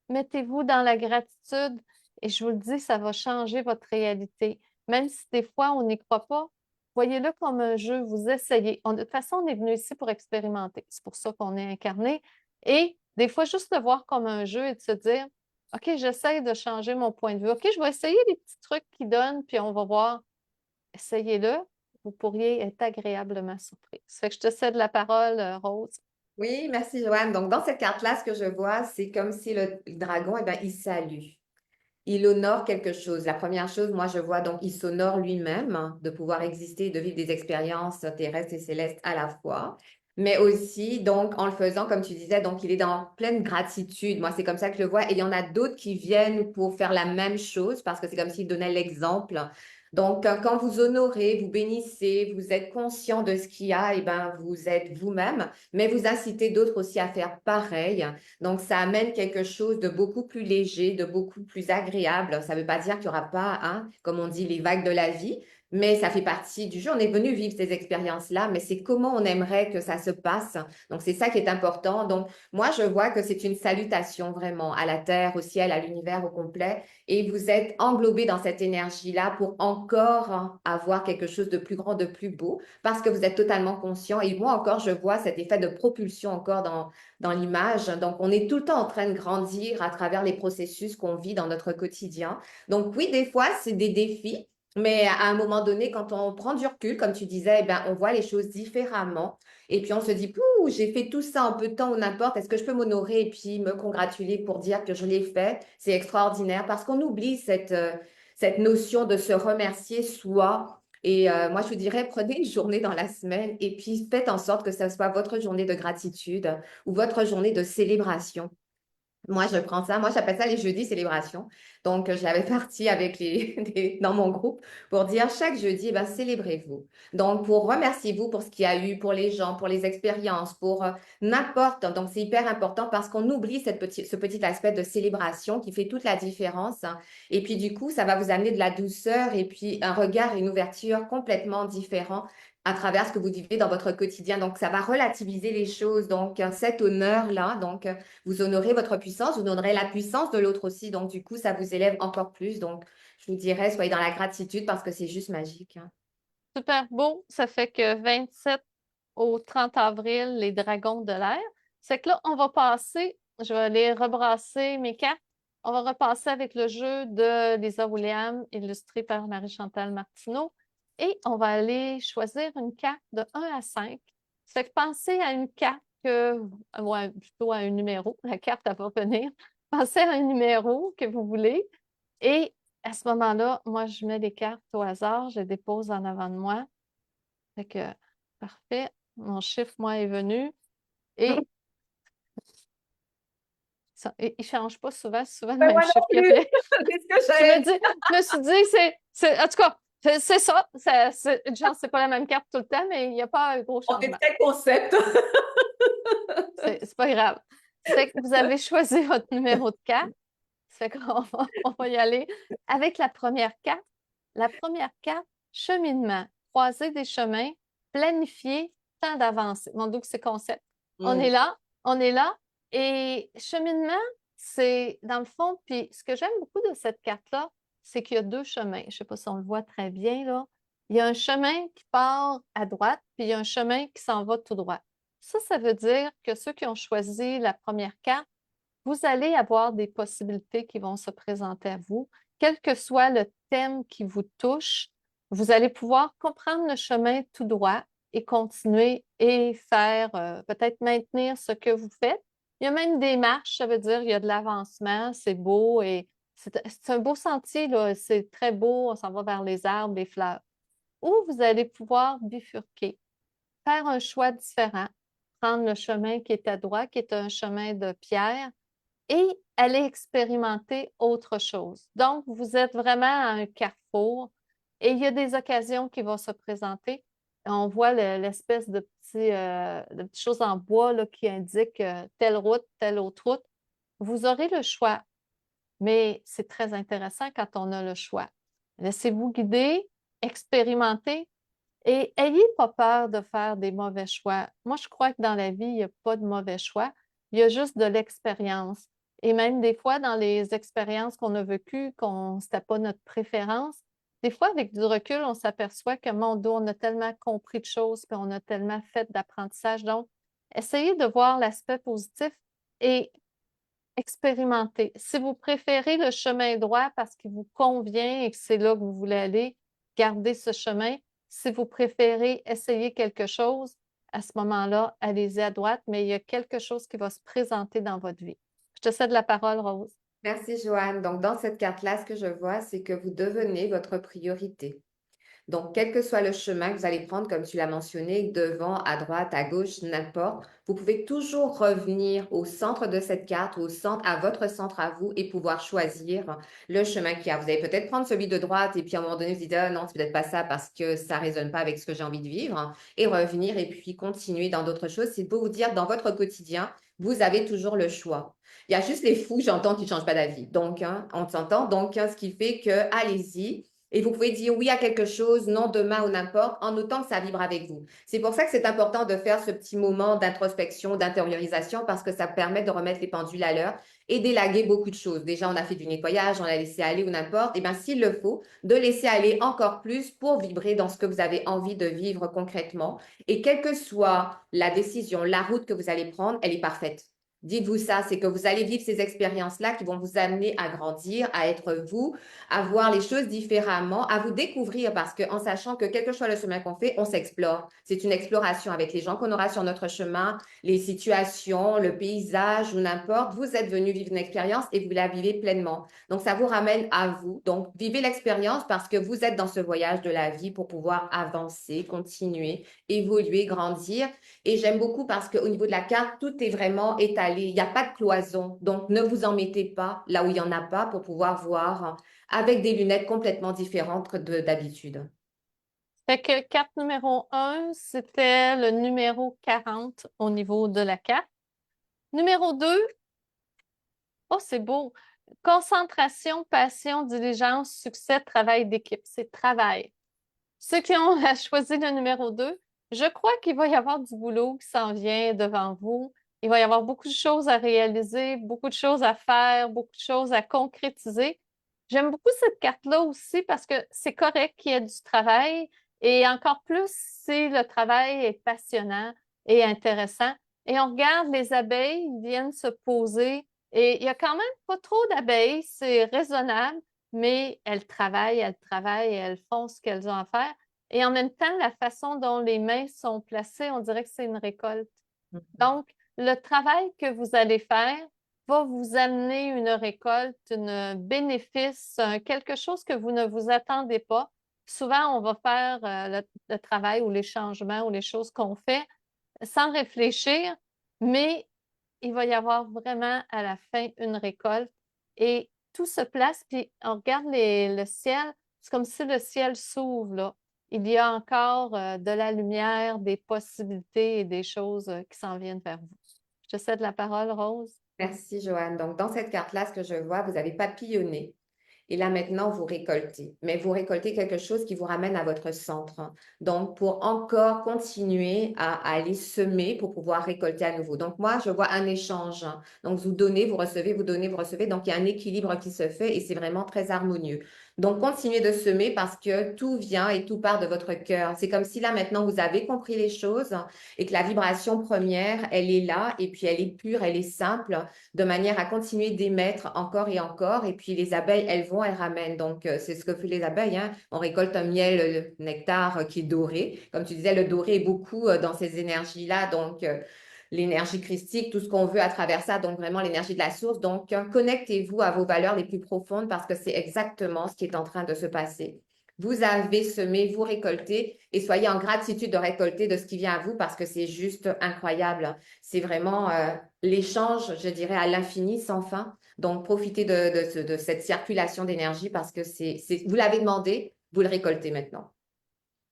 Mettez-vous dans la gratitude et je vous le dis, ça va changer votre réalité. Même si des fois, on n'y croit pas, voyez-le comme un jeu, vous essayez. De toute façon, on est venu ici pour expérimenter. C'est pour ça qu'on est incarné. Et des fois, juste le voir comme un jeu et de se dire, OK, j'essaie de changer mon point de vue. OK, je vais essayer les petits trucs qui donnent, puis on va voir. Essayez-le. Vous pourriez être agréablement surpris. Ça fait que je te cède la parole, Rose. Oui, merci Joanne. Donc, dans cette carte-là, ce que je vois, c'est comme si le dragon, eh ben, il salue. Il honore quelque chose. La première chose, moi, je vois donc, il s'honore lui-même de pouvoir exister, de vivre des expériences terrestres et célestes à la fois. Mais aussi, donc, en le faisant, comme tu disais, donc, il est dans pleine gratitude. Moi, c'est comme ça que je le vois. Et il y en a d'autres qui viennent pour faire la même chose parce que c'est comme s'il donnait l'exemple. Donc, quand vous honorez, vous bénissez, vous êtes conscient de ce qu'il y a, et ben, vous êtes vous-même, mais vous incitez d'autres aussi à faire pareil. Donc, ça amène quelque chose de beaucoup plus léger, de beaucoup plus agréable. Ça ne veut pas dire qu'il n'y aura pas, hein, comme on dit, les vagues de la vie, mais ça fait partie du jeu. On est venu vivre ces expériences-là, mais c'est comment on aimerait que ça se passe. Donc, c'est ça qui est important. Donc, moi, je vois que c'est une salutation vraiment à la terre, au ciel, à l'univers au complet. Et vous êtes englobé dans cette énergie-là pour encore avoir quelque chose de plus grand, de plus beau, parce que vous êtes totalement conscient. Et moi encore, je vois cet effet de propulsion encore dans l'image. Donc, on est tout le temps en train de grandir à travers les processus qu'on vit dans notre quotidien. Donc, oui, des fois, c'est des défis, mais à un moment donné, quand on prend du recul, comme tu disais, eh ben, on voit les choses différemment. Et puis, on se dit, pouh, j'ai fait tout ça en peu de temps ou n'importe, est-ce que je peux m'honorer et puis me congratuler pour dire que je l'ai fait? C'est extraordinaire parce qu'on oublie cette notion de se remercier soi. Et moi, je vous dirais, prenez une journée dans la semaine et puis faites en sorte que ce soit votre journée de gratitude ou votre journée de célébration. Moi, je prends ça. Moi, j'appelle ça les jeudis célébrations. Donc, je l'avais parti avec dans mon groupe pour dire chaque jeudi, eh ben, célébrez-vous. Donc, pour remercier vous pour ce qu'il y a eu, pour les gens, pour les expériences, pour n'importe. Donc, c'est hyper important parce qu'on oublie ce petit aspect de célébration qui fait toute la différence. Et puis, du coup, ça va vous amener de la douceur et puis un regard et une ouverture complètement différents à travers ce que vous vivez dans votre quotidien. Donc, ça va relativiser les choses. Donc, cet honneur-là, donc, vous honorez votre puissance, vous honorez la puissance de l'autre aussi. Donc, du coup, ça vous élève encore plus. Donc, je vous dirais, soyez dans la gratitude parce que c'est juste magique, hein. Super beau. Ça fait que 27 au 30 avril, les dragons de l'air. C'est que là, on va passer, je vais aller rebrasser mes cartes. On va repasser avec le jeu de Lisa Williams, illustré par Marie-Chantal Martineau. Et on va aller choisir une carte de 1 à 5. Ça fait que pensez à une carte ouais, plutôt à un numéro. La carte, elle va venir. Pensez à un numéro que vous voulez. Et à ce moment-là, moi, je mets les cartes au hasard, je les dépose en avant de moi. Fait que, parfait. Mon chiffre, moi, est venu. Et Ils ne changent pas souvent, c'est souvent le Ben, même moi non chiffre que plus, bien. c'est ce que j'allais dire. Je me suis dit, en tout cas, c'est ça. Genre, c'est pas la même carte tout le temps, mais il n'y a pas un gros On est changement. très concept. C'est pas grave. Ça fait que vous avez choisi votre numéro de carte. Ça fait on va y aller avec la première carte. La première carte, cheminement, croiser des chemins, planifier, temps d'avancée. Mon Dieu, que c'est concept. On est là, on est là. Et cheminement, c'est dans le fond, puis ce que j'aime beaucoup de cette carte-là, c'est qu'il y a deux chemins. Je ne sais pas si on le voit très bien, là. Il y a un chemin qui part à droite, puis il y a un chemin qui s'en va tout droit. Ça veut dire que ceux qui ont choisi la première carte, vous allez avoir des possibilités qui vont se présenter à vous. Quel que soit le thème qui vous touche, vous allez pouvoir comprendre le chemin tout droit et continuer et faire, peut-être maintenir ce que vous faites. Il y a même des marches, ça veut dire il y a de l'avancement, c'est beau et c'est un beau sentier, là, c'est très beau, on s'en va vers les arbres, les fleurs. Ou vous allez pouvoir bifurquer, faire un choix différent, prendre le chemin qui est à droite, qui est un chemin de pierre, et aller expérimenter autre chose. Donc, vous êtes vraiment à un carrefour et il y a des occasions qui vont se présenter. On voit l'espèce de petites choses en bois là, qui indiquent telle route, telle autre route. Vous aurez le choix, mais c'est très intéressant quand on a le choix. Laissez-vous guider, expérimentez et ayez pas peur de faire des mauvais choix. Moi, je crois que dans la vie, il n'y a pas de mauvais choix. Il y a juste de l'expérience. Et même des fois, dans les expériences qu'on a vécues, c'était pas notre préférence, des fois, avec du recul, on s'aperçoit que, mon Dieu, on a tellement compris de choses, puis on a tellement fait d'apprentissage. Donc, essayez de voir l'aspect positif et expérimenter. Si vous préférez le chemin droit parce qu'il vous convient et que c'est là que vous voulez aller, gardez ce chemin. Si vous préférez essayer quelque chose, à ce moment-là, allez-y à droite, mais il y a quelque chose qui va se présenter dans votre vie. Je te cède la parole, Rose. Merci, Joanne. Donc, dans cette carte-là, ce que je vois, c'est que vous devenez votre priorité. Donc, quel que soit le chemin que vous allez prendre, comme tu l'as mentionné, devant, à droite, à gauche, n'importe, vous pouvez toujours revenir au centre de cette carte, à votre centre à vous et pouvoir choisir le chemin qu'il y a. Vous allez peut-être prendre celui de droite et puis à un moment donné, vous dites, ah non, c'est peut-être pas ça parce que ça ne résonne pas avec ce que j'ai envie de vivre et revenir et puis continuer dans d'autres choses. C'est pour vous dire, dans votre quotidien, vous avez toujours le choix. Il y a juste les fous, j'entends, qui ne changent pas d'avis. Donc, on s'entend. Donc, ce qui fait que, allez-y. Et vous pouvez dire oui à quelque chose, non demain ou n'importe, en autant que ça vibre avec vous. C'est pour ça que c'est important de faire ce petit moment d'introspection, d'intériorisation, parce que ça permet de remettre les pendules à l'heure et d'élaguer beaucoup de choses. Déjà, on a fait du nettoyage, on a laissé aller ou n'importe. Et bien, s'il le faut, de laisser aller encore plus pour vibrer dans ce que vous avez envie de vivre concrètement. Et quelle que soit la décision, la route que vous allez prendre, elle est parfaite. Dites-vous ça, c'est que vous allez vivre ces expériences-là qui vont vous amener à grandir, à être vous, à voir les choses différemment, à vous découvrir parce qu'en sachant que quel que soit le chemin qu'on fait, on s'explore. C'est une exploration avec les gens qu'on aura sur notre chemin, les situations, le paysage ou n'importe. Vous êtes venu vivre une expérience et vous la vivez pleinement. Donc, ça vous ramène à vous. Donc, vivez l'expérience parce que vous êtes dans ce voyage de la vie pour pouvoir avancer, continuer, évoluer, grandir. Et j'aime beaucoup parce qu'au niveau de la carte, tout est vraiment étalé. Il n'y a pas de cloison. Donc, ne vous en mettez pas là où il n'y en a pas pour pouvoir voir avec des lunettes complètement différentes d'habitude. Fait que carte numéro 1, c'était le numéro 40 au niveau de la carte. Numéro 2, oh, c'est beau. Concentration, passion, diligence, succès, travail d'équipe. C'est travail. Ceux qui ont choisi le numéro 2, je crois qu'il va y avoir du boulot qui s'en vient devant vous. Il va y avoir beaucoup de choses à réaliser, beaucoup de choses à faire, beaucoup de choses à concrétiser. J'aime beaucoup cette carte-là aussi parce que c'est correct qu'il y ait du travail et encore plus si le travail est passionnant et intéressant. Et on regarde les abeilles, ils viennent se poser et il y a quand même pas trop d'abeilles, c'est raisonnable, mais elles travaillent et elles font ce qu'elles ont à faire. Et en même temps, la façon dont les mains sont placées, on dirait que c'est une récolte. Donc, le travail que vous allez faire va vous amener une récolte, un bénéfice, quelque chose que vous ne vous attendez pas. Souvent, on va faire le travail ou les changements ou les choses qu'on fait sans réfléchir, mais il va y avoir vraiment à la fin une récolte et tout se place, puis on regarde le ciel, c'est comme si le ciel s'ouvre, là. Il y a encore de la lumière, des possibilités et des choses qui s'en viennent vers vous. Je te cède la parole, Rose. Merci, Joanne. Donc, dans cette carte-là, ce que je vois, vous avez papillonné. Et là, maintenant, vous récoltez. Mais vous récoltez quelque chose qui vous ramène à votre centre. Donc, pour encore continuer à aller semer pour pouvoir récolter à nouveau. Donc, moi, je vois un échange. Donc, vous donnez, vous recevez, vous donnez, vous recevez. Donc, il y a un équilibre qui se fait et c'est vraiment très harmonieux. Donc, continuez de semer parce que tout vient et tout part de votre cœur. C'est comme si là, maintenant, vous avez compris les choses et que la vibration première, elle est là et puis elle est pure, elle est simple de manière à continuer d'émettre encore et encore. Et puis les abeilles, elles vont, elles ramènent. Donc, c'est ce que font les abeilles, hein. On récolte un miel, nectar qui est doré. Comme tu disais, le doré est beaucoup dans ces énergies-là. Donc, l'énergie christique, tout ce qu'on veut à travers ça. Donc, vraiment l'énergie de la source. Donc, connectez-vous à vos valeurs les plus profondes parce que c'est exactement ce qui est en train de se passer. Vous avez semé, vous récoltez et soyez en gratitude de récolter de ce qui vient à vous parce que c'est juste incroyable. C'est vraiment l'échange, je dirais, à l'infini, sans fin. Donc, profitez de cette circulation d'énergie parce que vous l'avez demandé, vous le récoltez maintenant.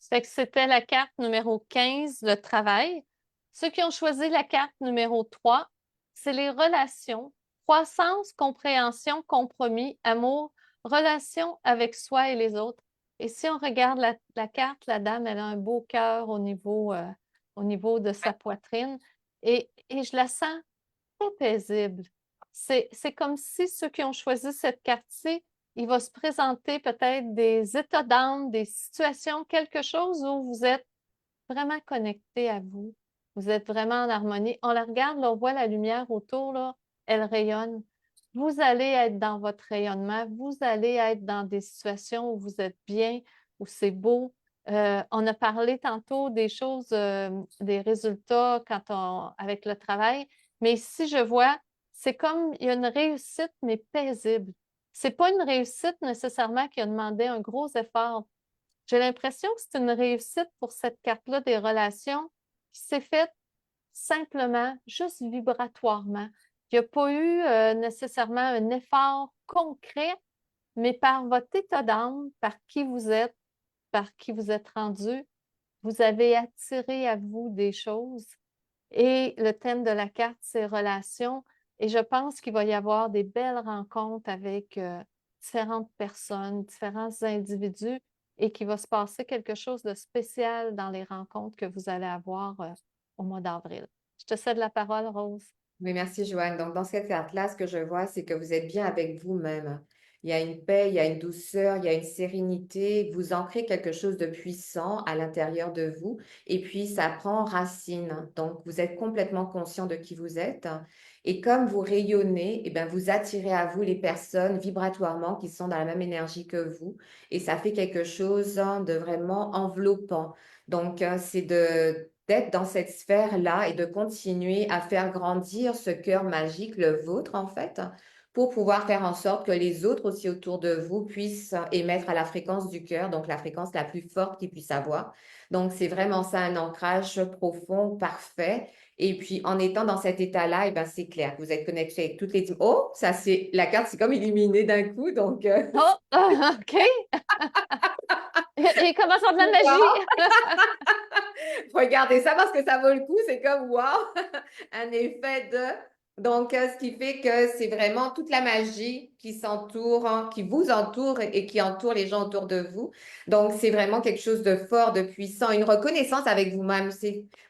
Fait que c'était la carte numéro 15, le travail. Ceux qui ont choisi la carte numéro 3, c'est les relations, croissance, compréhension, compromis, amour, relation avec soi et les autres. Et si on regarde la carte, la dame, elle a un beau cœur au niveau de sa poitrine et je la sens très paisible. C'est comme si ceux qui ont choisi cette carte-ci, il va se présenter peut-être des états d'âme, des situations, quelque chose où vous êtes vraiment connecté à vous. Vous êtes vraiment en harmonie. On la regarde, là, on voit la lumière autour, là, elle rayonne. Vous allez être dans votre rayonnement, vous allez être dans des situations où vous êtes bien, où c'est beau. On a parlé tantôt des choses, des résultats avec le travail, mais ici, je vois, c'est comme il y a une réussite, mais paisible. C'est pas une réussite nécessairement qui a demandé un gros effort. J'ai l'impression que c'est une réussite pour cette carte-là des relations qui s'est faite simplement, juste vibratoirement. Il n'y a pas eu nécessairement un effort concret, mais par votre état d'âme, par qui vous êtes rendu, vous avez attiré à vous des choses. Et le thème de la carte, c'est relations. Et je pense qu'il va y avoir des belles rencontres avec différentes personnes, différents individus, et qu'il va se passer quelque chose de spécial dans les rencontres que vous allez avoir au mois d'avril. Je te cède la parole, Rose. Oui, merci, Joanne. Donc, dans cette carte-là, ce que je vois, c'est que vous êtes bien avec vous-même. Il y a une paix, il y a une douceur, il y a une sérénité. Vous ancrez quelque chose de puissant à l'intérieur de vous et puis ça prend racine. Donc, vous êtes complètement conscient de qui vous êtes. Et comme vous rayonnez, eh bien, vous attirez à vous les personnes vibratoirement qui sont dans la même énergie que vous. Et ça fait quelque chose de vraiment enveloppant. Donc, c'est d'être dans cette sphère-là et de continuer à faire grandir ce cœur magique, le vôtre en fait, pour pouvoir faire en sorte que les autres aussi autour de vous puissent émettre à la fréquence du cœur, donc la fréquence la plus forte qu'ils puissent avoir. Donc, c'est vraiment ça, un ancrage profond, parfait. Et puis, en étant dans cet état-là, eh ben, c'est clair que vous êtes connecté avec toutes les... Oh, ça, c'est... La carte, c'est comme illuminée d'un coup, donc... Oh, OK. Et comment ça de la magie? Regardez ça parce que ça vaut le coup, c'est comme wow, un effet de. Donc, ce qui fait que c'est vraiment toute la magie qui s'entoure, hein, qui vous entoure et qui entoure les gens autour de vous. Donc, c'est vraiment quelque chose de fort, de puissant, une reconnaissance avec vous-même.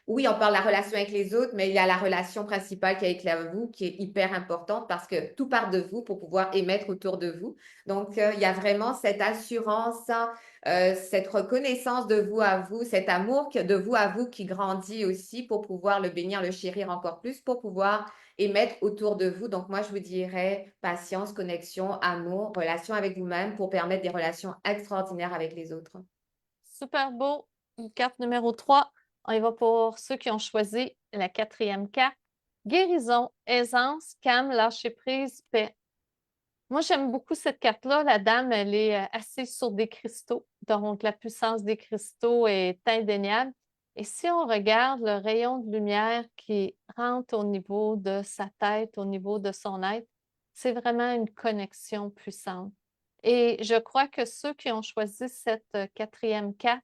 Oui, on parle de la relation avec les autres, mais il y a la relation principale qui est avec vous, qui est hyper importante parce que tout part de vous pour pouvoir émettre autour de vous. Donc, il y a vraiment cette assurance, hein, cette reconnaissance de vous, cet amour de vous à vous qui grandit aussi pour pouvoir le bénir, le chérir encore plus, pour pouvoir émettre autour de vous. Donc, moi, je vous dirais patience, connexion, amour, relation avec vous-même pour permettre des relations extraordinaires avec les autres. Super beau. Carte numéro 3. On y va pour ceux qui ont choisi la quatrième carte. Guérison, aisance, calme, lâcher prise, paix. Moi, j'aime beaucoup cette carte-là. La dame, elle est assise sur des cristaux. Donc, la puissance des cristaux est indéniable. Et si on regarde le rayon de lumière qui rentre au niveau de sa tête, au niveau de son être, c'est vraiment une connexion puissante. Et je crois que ceux qui ont choisi cette quatrième carte,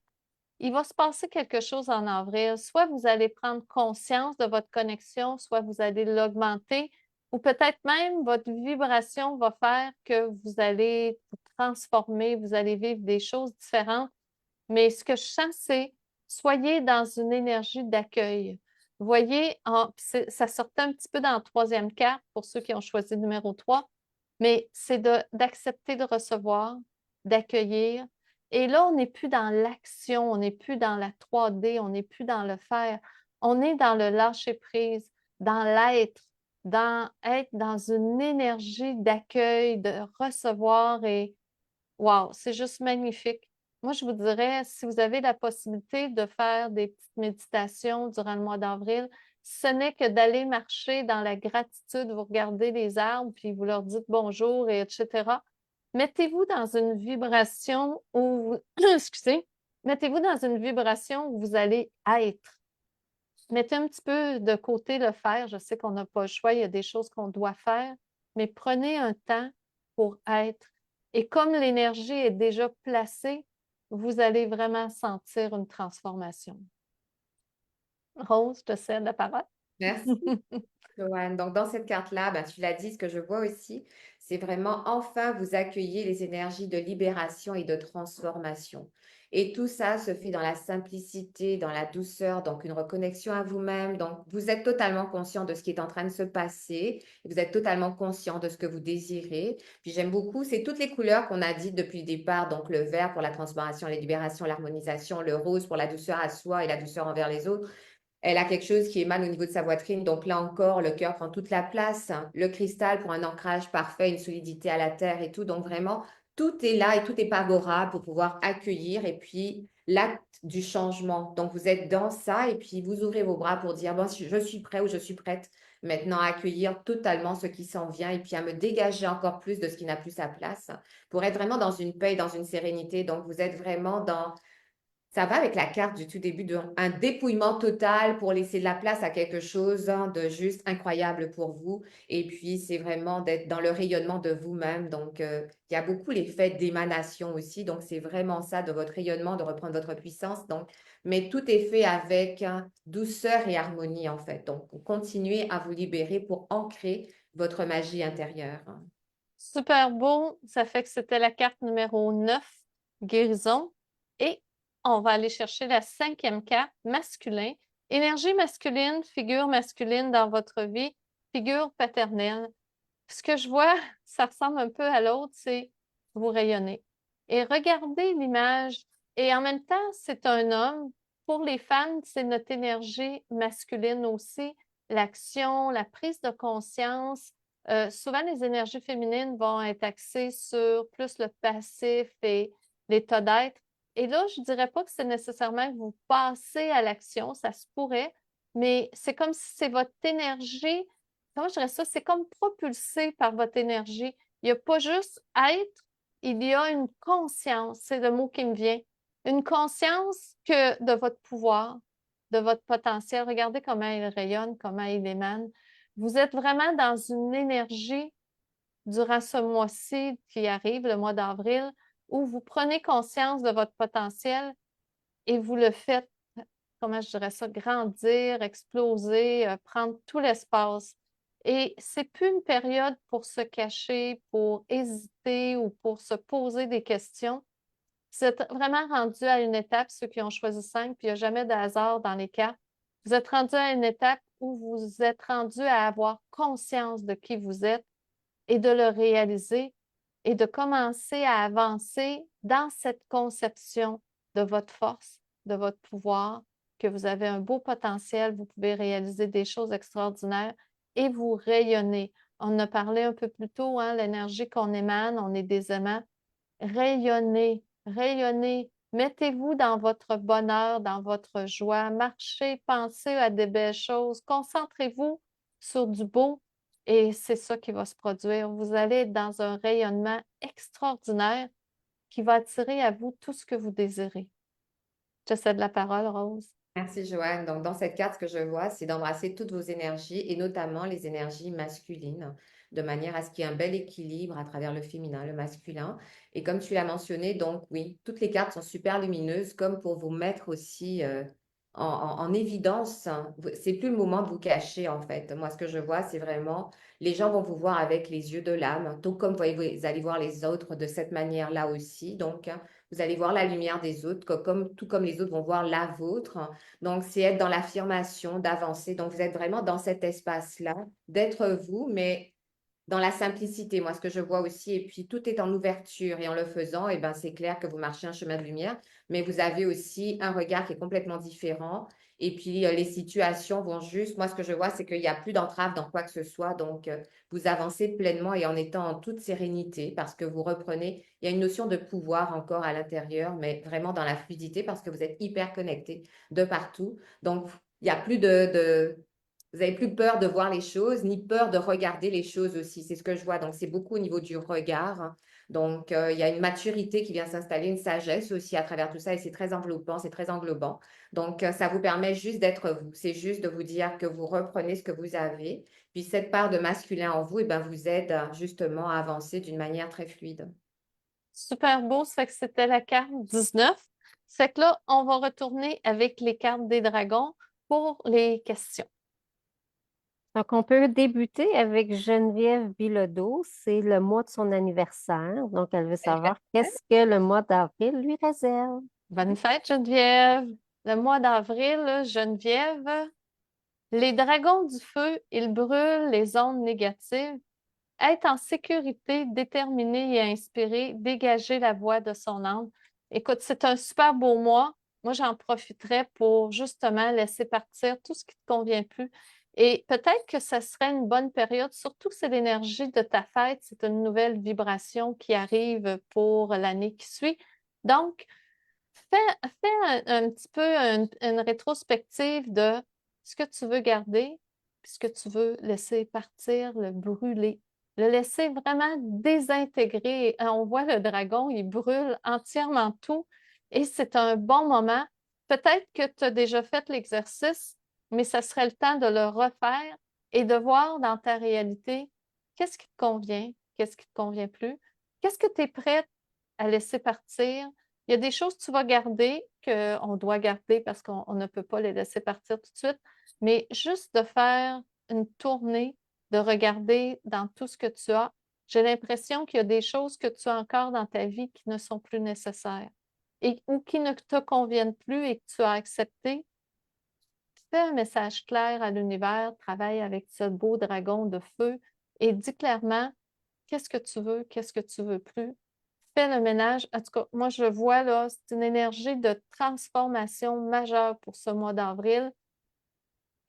il va se passer quelque chose en avril. Soit vous allez prendre conscience de votre connexion, soit vous allez l'augmenter, ou peut-être même votre vibration va faire que vous allez vous transformer, vous allez vivre des choses différentes. Mais ce que je sens, c'est soyez dans une énergie d'accueil. Vous voyez, ça sortait un petit peu dans la troisième carte pour ceux qui ont choisi le numéro 3, mais c'est d'accepter de recevoir, d'accueillir. Et là, on n'est plus dans l'action, on n'est plus dans la 3D, on n'est plus dans le faire. On est dans le lâcher-prise, dans l'être, dans être dans une énergie d'accueil, de recevoir et wow, c'est juste magnifique. Moi, je vous dirais, si vous avez la possibilité de faire des petites méditations durant le mois d'avril, ce n'est que d'aller marcher dans la gratitude, vous regardez les arbres, puis vous leur dites bonjour, et etc. Mettez-vous dans une vibration où, excusez, mettez-vous dans une vibration où vous allez être. Mettez un petit peu de côté le faire. Je sais qu'on n'a pas le choix, il y a des choses qu'on doit faire, mais prenez un temps pour être. Et comme l'énergie est déjà placée, vous allez vraiment sentir une transformation. Rose, je te cède la parole. Merci, Joanne. Donc, dans cette carte-là, ben, tu l'as dit, ce que je vois aussi, c'est vraiment enfin vous accueillez les énergies de libération et de transformation. Et tout ça se fait dans la simplicité, dans la douceur, donc une reconnexion à vous-même. Donc, vous êtes totalement conscient de ce qui est en train de se passer. Vous êtes totalement conscient de ce que vous désirez. Puis, j'aime beaucoup, c'est toutes les couleurs qu'on a dites depuis le départ. Donc, le vert pour la transformation, la libération, l'harmonisation, le rose pour la douceur à soi et la douceur envers les autres. Elle a quelque chose qui émane au niveau de sa poitrine. Donc là encore, le cœur prend toute la place. Le cristal pour un ancrage parfait, une solidité à la terre et tout. Donc vraiment, tout est là et tout est favorable pour pouvoir accueillir. Et puis, l'acte du changement. Donc, vous êtes dans ça et puis vous ouvrez vos bras pour dire, bon, je suis prêt ou je suis prête maintenant à accueillir totalement ce qui s'en vient et puis à me dégager encore plus de ce qui n'a plus sa place pour être vraiment dans une paix, dans une sérénité. Donc, vous êtes vraiment dans ça va avec la carte du tout début d'un dépouillement total pour laisser de la place à quelque chose de juste incroyable pour vous. Et puis, c'est vraiment d'être dans le rayonnement de vous-même. Donc, il y a beaucoup l'effet d'émanation aussi. Donc, c'est vraiment ça de votre rayonnement, de reprendre votre puissance. Donc, mais tout est fait avec douceur et harmonie, en fait. Donc, continuez à vous libérer pour ancrer votre magie intérieure. Super beau. Ça fait que c'était la carte numéro 9, guérison. Et on va aller chercher la cinquième carte, masculin. Énergie masculine, figure masculine dans votre vie, figure paternelle. Ce que je vois, ça ressemble un peu à l'autre, c'est vous rayonnez. Et regardez l'image. Et en même temps, c'est un homme. Pour les femmes, c'est notre énergie masculine aussi. L'action, la prise de conscience. Souvent, les énergies féminines vont être axées sur plus le passif et l'état d'être. Et là, je ne dirais pas que c'est nécessairement que vous passez à l'action, ça se pourrait, mais c'est comme si c'est votre énergie, comment je dirais ça, c'est comme propulsé par votre énergie. Il n'y a pas juste être, il y a une conscience, c'est le mot qui me vient, une conscience que de votre pouvoir, de votre potentiel. Regardez comment il rayonne, comment il émane. Vous êtes vraiment dans une énergie durant ce mois-ci qui arrive, le mois d'avril, où vous prenez conscience de votre potentiel et vous le faites, comment je dirais ça, grandir, exploser, prendre tout l'espace. Et c'est plus une période pour se cacher, pour hésiter ou pour se poser des questions. Vous êtes vraiment rendu à une étape, ceux qui ont choisi 5, puis il n'y a jamais de hasard dans les cartes. Vous êtes rendu à une étape où vous êtes rendu à avoir conscience de qui vous êtes et de le réaliser et de commencer à avancer dans cette conception de votre force, de votre pouvoir, que vous avez un beau potentiel, vous pouvez réaliser des choses extraordinaires et vous rayonnez. On a parlé un peu plus tôt, hein, l'énergie qu'on émane, on est des aimants. Rayonnez, rayonnez. Mettez-vous dans votre bonheur, dans votre joie. Marchez, pensez à des belles choses. Concentrez-vous sur du beau et c'est ça qui va se produire. Vous allez être dans un rayonnement extraordinaire qui va attirer à vous tout ce que vous désirez. Je te cède la parole, Rose. Merci, Joanne. Donc, dans cette carte, ce que je vois, c'est d'embrasser toutes vos énergies et notamment les énergies masculines, de manière à ce qu'il y ait un bel équilibre à travers le féminin, le masculin. Et comme tu l'as mentionné, donc oui, toutes les cartes sont super lumineuses, comme pour vous mettre aussi en évidence. C'est plus le moment de vous cacher, en fait. Moi, ce que je vois, c'est vraiment, les gens vont vous voir avec les yeux de l'âme, tout comme vous allez voir les autres de cette manière-là aussi. Donc, vous allez voir la lumière des autres, tout comme les autres vont voir la vôtre. Donc, c'est être dans l'affirmation, d'avancer. Donc, vous êtes vraiment dans cet espace-là, d'être vous, mais dans la simplicité. Moi, ce que je vois aussi, et puis tout est en ouverture et en le faisant, et ben, c'est clair que vous marchez un chemin de lumière, mais vous avez aussi un regard qui est complètement différent. Et puis, les situations vont juste, moi, ce que je vois, c'est qu'il n'y a plus d'entrave dans quoi que ce soit. Donc, vous avancez pleinement et en étant en toute sérénité parce que vous reprenez, il y a une notion de pouvoir encore à l'intérieur, mais vraiment dans la fluidité parce que vous êtes hyper connecté de partout. Donc, il n'y a plus vous n'avez plus peur de voir les choses, ni peur de regarder les choses aussi. C'est ce que je vois. Donc, c'est beaucoup au niveau du regard. Donc, il y a une maturité qui vient s'installer, une sagesse aussi à travers tout ça. Et c'est très enveloppant, c'est très englobant. Donc, ça vous permet juste d'être vous. C'est juste de vous dire que vous reprenez ce que vous avez. Puis, cette part de masculin en vous, eh ben, vous aide justement à avancer d'une manière très fluide. Super beau, ça fait que c'était la carte 19. C'est que là, on va retourner avec les cartes des dragons pour les questions. Donc, on peut débuter avec Geneviève Bilodeau. C'est le mois de son anniversaire. Donc, elle veut savoir qu'est-ce que le mois d'avril lui réserve. Bonne fête, Geneviève. Le mois d'avril, Geneviève, les dragons du feu, ils brûlent les ondes négatives. Être en sécurité, déterminé et inspiré, dégager la voix de son âme. Écoute, c'est un super beau mois. Moi, j'en profiterais pour justement laisser partir tout ce qui ne te convient plus. Et peut-être que ça serait une bonne période, surtout que c'est l'énergie de ta fête, c'est une nouvelle vibration qui arrive pour l'année qui suit. Donc, fais un petit peu une rétrospective de ce que tu veux garder, puis ce que tu veux laisser partir, le brûler, le laisser vraiment désintégrer. On voit le dragon, il brûle entièrement tout et c'est un bon moment. Peut-être que tu as déjà fait l'exercice, mais ça serait le temps de le refaire et de voir dans ta réalité qu'est-ce qui te convient, qu'est-ce qui ne te convient plus, qu'est-ce que tu es prête à laisser partir. Il y a des choses que tu vas garder, qu'on doit garder parce qu'on ne peut pas les laisser partir tout de suite, mais juste de faire une tournée, de regarder dans tout ce que tu as. J'ai l'impression qu'il y a des choses que tu as encore dans ta vie qui ne sont plus nécessaires ou qui ne te conviennent plus et que tu as accepté. Fais un message clair à l'univers, travaille avec ce beau dragon de feu et dis clairement qu'est-ce que tu veux, qu'est-ce que tu veux plus. Fais le ménage. En tout cas, moi, je vois là, c'est une énergie de transformation majeure pour ce mois d'avril.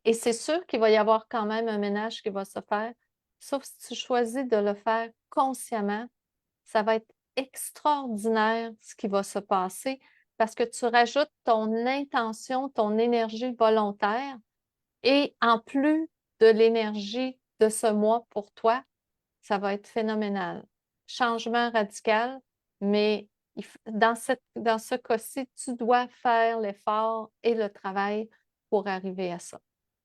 Et c'est sûr qu'il va y avoir quand même un ménage qui va se faire. Sauf si tu choisis de le faire consciemment, ça va être extraordinaire ce qui va se passer parce que tu rajoutes ton intention, ton énergie volontaire et en plus de l'énergie de ce mois pour toi, ça va être phénoménal. Changement radical, mais dans ce cas-ci, tu dois faire l'effort et le travail pour arriver à ça.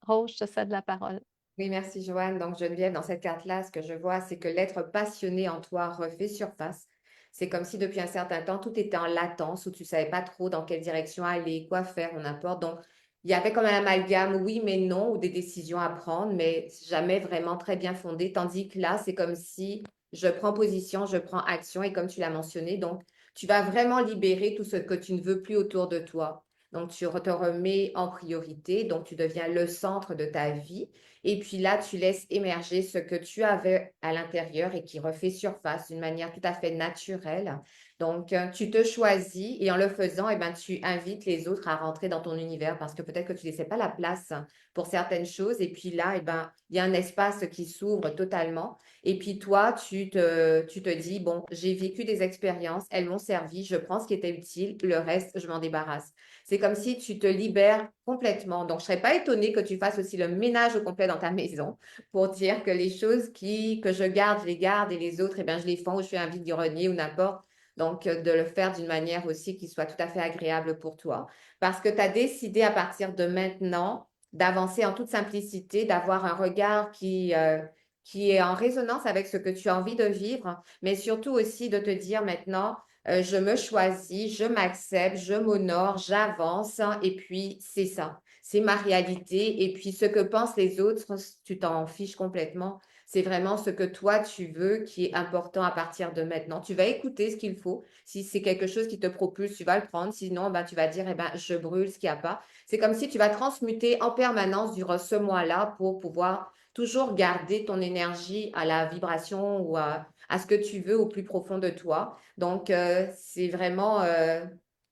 Rose, je te cède la parole. Oui, merci Joanne. Donc Geneviève, dans cette carte-là, ce que je vois, c'est que l'être passionné en toi refait surface. C'est comme si depuis un certain temps, tout était en latence, où tu ne savais pas trop dans quelle direction aller, quoi faire, on n'importe. Donc, il y avait comme un amalgame, oui, mais non, ou des décisions à prendre, mais jamais vraiment très bien fondées. Tandis que là, c'est comme si je prends position, je prends action, et comme tu l'as mentionné, donc tu vas vraiment libérer tout ce que tu ne veux plus autour de toi. Donc, tu te remets en priorité, donc tu deviens le centre de ta vie. Et puis là, tu laisses émerger ce que tu avais à l'intérieur et qui refait surface d'une manière tout à fait naturelle. Donc, tu te choisis et en le faisant, eh ben, tu invites les autres à rentrer dans ton univers parce que peut-être que tu ne laissais pas la place pour certaines choses. Et puis là, eh ben, il y a un espace qui s'ouvre totalement. Et puis toi, tu te dis, bon, j'ai vécu des expériences, elles m'ont servi, je prends ce qui était utile, le reste, je m'en débarrasse. C'est comme si tu te libères complètement. Donc, je ne serais pas étonnée que tu fasses aussi le ménage au complet dans ta maison pour dire que les choses que je garde, je les garde et les autres, eh bien, je les fonds ou je fais un vide-grenier ou n'importe. Donc, de le faire d'une manière aussi qui soit tout à fait agréable pour toi. Parce que tu as décidé à partir de maintenant d'avancer en toute simplicité, d'avoir un regard qui est en résonance avec ce que tu as envie de vivre, mais surtout aussi de te dire maintenant, je me choisis, je m'accepte, je m'honore, j'avance, hein, et puis c'est ça, c'est ma réalité. Et puis ce que pensent les autres, tu t'en fiches complètement. C'est vraiment ce que toi tu veux qui est important à partir de maintenant. Tu vas écouter ce qu'il faut. Si c'est quelque chose qui te propulse, tu vas le prendre. Sinon, ben, tu vas dire, eh ben, je brûle ce qu'il n'y a pas. C'est comme si tu vas transmuter en permanence durant ce mois-là pour pouvoir toujours garder ton énergie à la vibration ou à ce que tu veux au plus profond de toi. Donc, c'est vraiment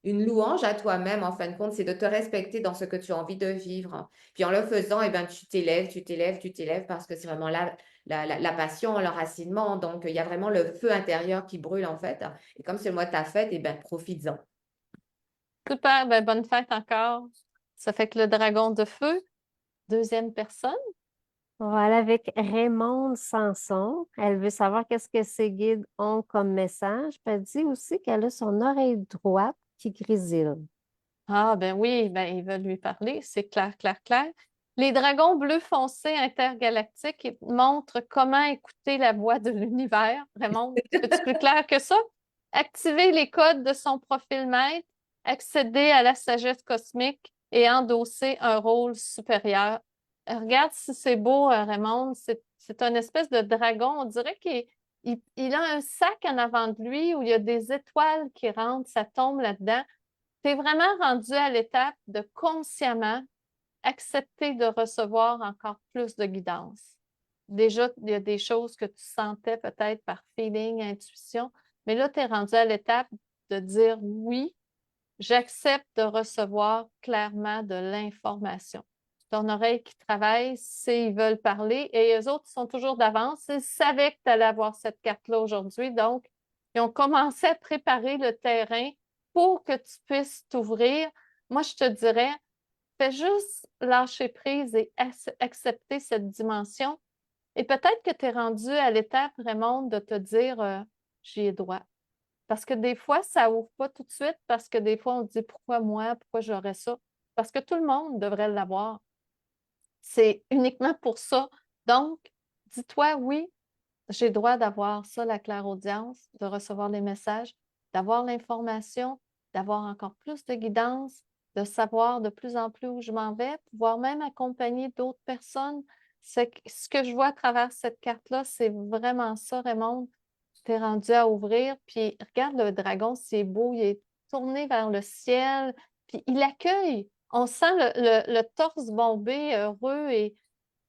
une louange à toi-même, en fin de compte, c'est de te respecter dans ce que tu as envie de vivre. Puis en le faisant, eh ben, tu t'élèves, tu t'élèves, tu t'élèves parce que c'est vraiment là la passion, l'enracinement. Donc, il y a vraiment le feu intérieur qui brûle, en fait. Et comme c'est le mois de ta fête, eh ben, profites-en. Super, ben, bonne fête encore. Ça fait que le dragon de feu, deuxième personne. On va aller avec Raymonde Sanson. Elle veut savoir qu'est-ce que ses guides ont comme message. Puis elle dit aussi qu'elle a son oreille droite qui grésille. Ah, ben oui, ben, ils veulent lui parler, c'est clair, clair, clair. Les dragons bleus foncés intergalactiques ils montrent comment écouter la voix de l'univers. Vraiment, c'est plus clair que ça? Activer les codes de son profil maître, accéder à la sagesse cosmique et endosser un rôle supérieur. Regarde si c'est beau, Raymond. C'est une espèce de dragon. On dirait qu'il a un sac en avant de lui où il y a des étoiles qui rentrent, ça tombe là-dedans. Tu es vraiment rendu à l'étape de consciemment accepter de recevoir encore plus de guidance. Déjà, il y a des choses que tu sentais peut-être par feeling, intuition, mais là, tu es rendu à l'étape de dire oui, j'accepte de recevoir clairement de l'information. Ton oreille qui travaille, c'est ils veulent parler et eux autres sont toujours d'avance. Ils savaient que tu allais avoir cette carte-là aujourd'hui, donc ils ont commencé à préparer le terrain pour que tu puisses t'ouvrir. Moi, je te dirais, fais juste lâcher prise et accepter cette dimension. Et peut-être que tu es rendu à l'étape, Raymond, de te dire j'y ai droit. Parce que des fois, ça ouvre pas tout de suite, parce que des fois, on se dit pourquoi moi, pourquoi j'aurais ça? Parce que tout le monde devrait l'avoir. C'est uniquement pour ça. Donc, dis-toi, oui, j'ai le droit d'avoir ça, la clairaudience, de recevoir les messages, d'avoir l'information, d'avoir encore plus de guidance, de savoir de plus en plus où je m'en vais, pouvoir même accompagner d'autres personnes. Ce que je vois à travers cette carte-là, c'est vraiment ça, Raymond. Tu es rendu à ouvrir, puis regarde le dragon, c'est beau, il est tourné vers le ciel, puis il accueille. On sent le torse bombé, heureux et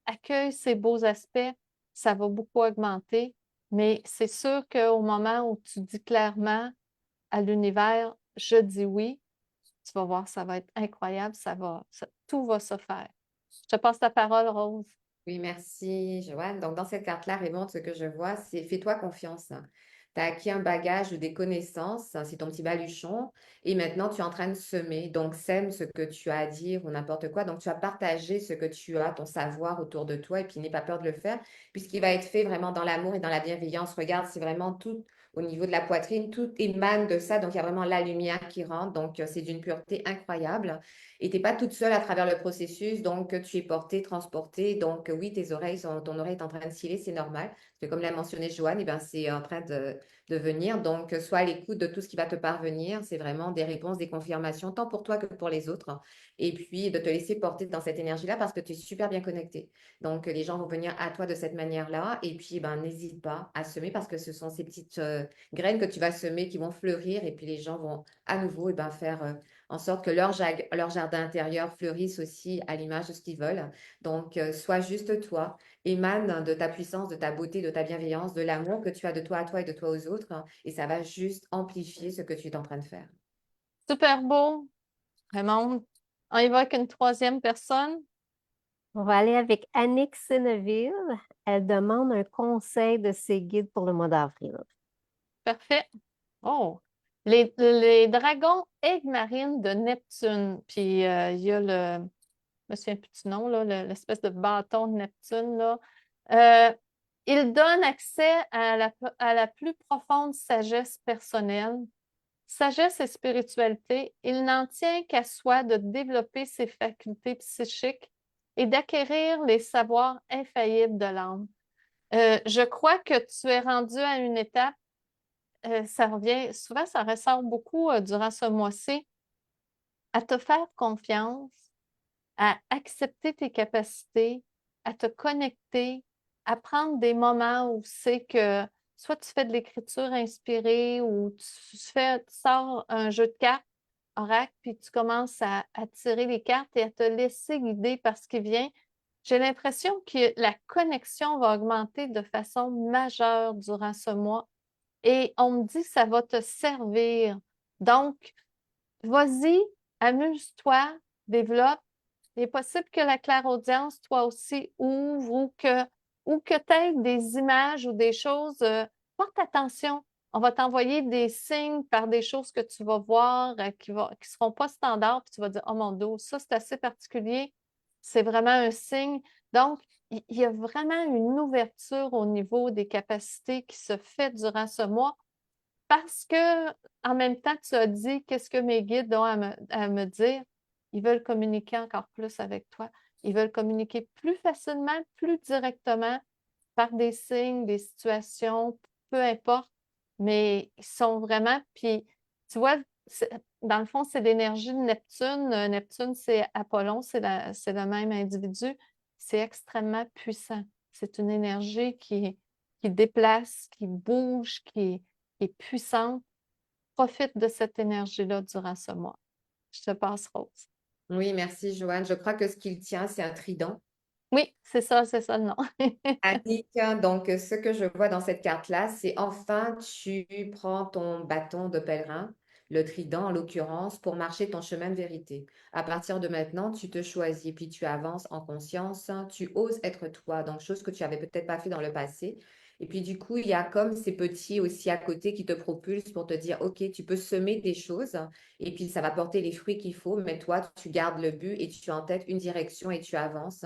accueille ces beaux aspects, ça va beaucoup augmenter. Mais c'est sûr qu'au moment où tu dis clairement à l'univers, je dis oui, tu vas voir, ça va être incroyable, tout va se faire. Je te passe ta parole, Rose. Oui, merci, Joanne. Donc, dans cette carte-là, Raymond, ce que je vois, c'est fais-toi confiance. Tu as acquis un bagage ou des connaissances, hein, c'est ton petit baluchon, et maintenant tu es en train de semer. Donc, sème ce que tu as à dire ou n'importe quoi. Donc, tu as partagé ce que tu as, ton savoir autour de toi, et puis n'aie pas peur de le faire, puisqu'il va être fait vraiment dans l'amour et dans la bienveillance. Regarde, c'est vraiment tout au niveau de la poitrine, tout émane de ça. Donc, il y a vraiment la lumière qui rentre. Donc, c'est d'une pureté incroyable. Et tu n'es pas toute seule à travers le processus, donc tu es portée, transportée. Donc oui, ton oreille est en train de sciller, c'est normal. Parce que comme l'a mentionné Joanne, eh ben, c'est en train de venir. Donc sois à l'écoute de tout ce qui va te parvenir. C'est vraiment des réponses, des confirmations, tant pour toi que pour les autres. Et puis de te laisser porter dans cette énergie-là parce que tu es super bien connecté. Donc les gens vont venir à toi de cette manière-là. Et puis ben, n'hésite pas à semer parce que ce sont ces petites graines que tu vas semer qui vont fleurir. Et puis les gens vont à nouveau faire en sorte que leur jardin intérieur fleurisse aussi à l'image de ce qu'ils veulent. Donc, sois juste toi, émane de ta puissance, de ta beauté, de ta bienveillance, de l'amour que tu as de toi à toi et de toi aux autres, hein, et ça va juste amplifier ce que tu es en train de faire. Super beau, Raymond. On y va avec une troisième personne. On va aller avec Annick Séneville. Elle demande un conseil de ses guides pour le mois d'avril. Parfait. Oh, les dragons aigues marines de Neptune. Puis il y a je me souviens plus du nom, là, l'espèce de bâton de Neptune, là. Il donne accès à la plus profonde sagesse personnelle. Sagesse et spiritualité, il n'en tient qu'à soi de développer ses facultés psychiques et d'acquérir les savoirs infaillibles de l'âme. Je crois que tu es rendu à une étape, souvent ça ressort beaucoup durant ce mois-ci, à te faire confiance, à accepter tes capacités, à te connecter, à prendre des moments où c'est que soit tu fais de l'écriture inspirée ou tu sors un jeu de cartes oracle, puis tu commences à tirer les cartes et à te laisser guider par ce qui vient. J'ai l'impression que la connexion va augmenter de façon majeure durant ce mois et on me dit que ça va te servir. Donc, vas-y, amuse-toi, développe. Il est possible que la clairaudience, toi aussi, ouvre ou que tu aies des images ou des choses. Porte attention. On va t'envoyer des signes par des choses que tu vas voir qui seront pas standards, puis tu vas dire, oh mon Dieu, ça, c'est assez particulier. C'est vraiment un signe. Donc, il y a vraiment une ouverture au niveau des capacités qui se fait durant ce mois parce que en même temps, tu as dit qu'est-ce que mes guides ont à me dire. Ils veulent communiquer encore plus avec toi. Ils veulent communiquer plus facilement, plus directement, par des signes, des situations, peu importe. Mais ils sont vraiment. Puis, tu vois, dans le fond, c'est l'énergie de Neptune. Neptune, c'est Apollon, c'est le même individu. C'est extrêmement puissant. C'est une énergie qui déplace, qui bouge, qui est puissante. Profite de cette énergie-là durant ce mois. Je te passe Rose. Oui, merci, Joanne. Je crois que ce qu'il tient, c'est un trident. Oui, c'est ça le nom. Annick, donc ce que je vois dans cette carte-là, c'est enfin tu prends ton bâton de pèlerin, le trident en l'occurrence, pour marcher ton chemin de vérité. À partir de maintenant, tu te choisis, puis tu avances en conscience, tu oses être toi, donc chose que tu avais peut-être pas fait dans le passé. Et puis du coup, il y a comme ces petits aussi à côté qui te propulsent pour te dire, OK, tu peux semer des choses et puis ça va porter les fruits qu'il faut, mais toi, tu gardes le but et tu as en tête une direction et tu avances.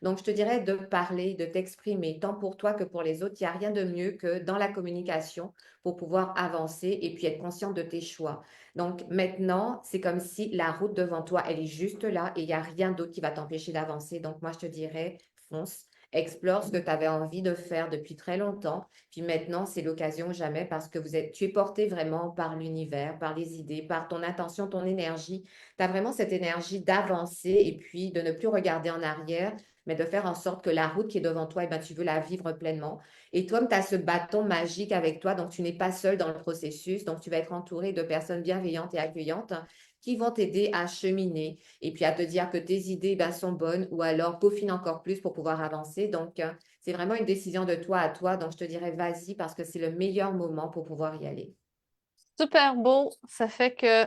Donc, je te dirais de parler, de t'exprimer, tant pour toi que pour les autres. Il n'y a rien de mieux que dans la communication pour pouvoir avancer et puis être consciente de tes choix. Donc, maintenant, c'est comme si la route devant toi, elle est juste là et il n'y a rien d'autre qui va t'empêcher d'avancer. Donc, moi, je te dirais, fonce. Explore ce que tu avais envie de faire depuis très longtemps. Puis maintenant, c'est l'occasion ou jamais parce que tu es porté vraiment par l'univers, par les idées, par ton intention, ton énergie. Tu as vraiment cette énergie d'avancer et puis de ne plus regarder en arrière, mais de faire en sorte que la route qui est devant toi, eh ben, tu veux la vivre pleinement. Et toi, tu as ce bâton magique avec toi, donc tu n'es pas seul dans le processus, donc tu vas être entouré de personnes bienveillantes et accueillantes qui vont t'aider à cheminer et puis à te dire que tes idées ben, sont bonnes ou alors peaufine encore plus pour pouvoir avancer. Donc, c'est vraiment une décision de toi à toi. Donc, je te dirais, vas-y parce que c'est le meilleur moment pour pouvoir y aller. Super beau. Ça fait que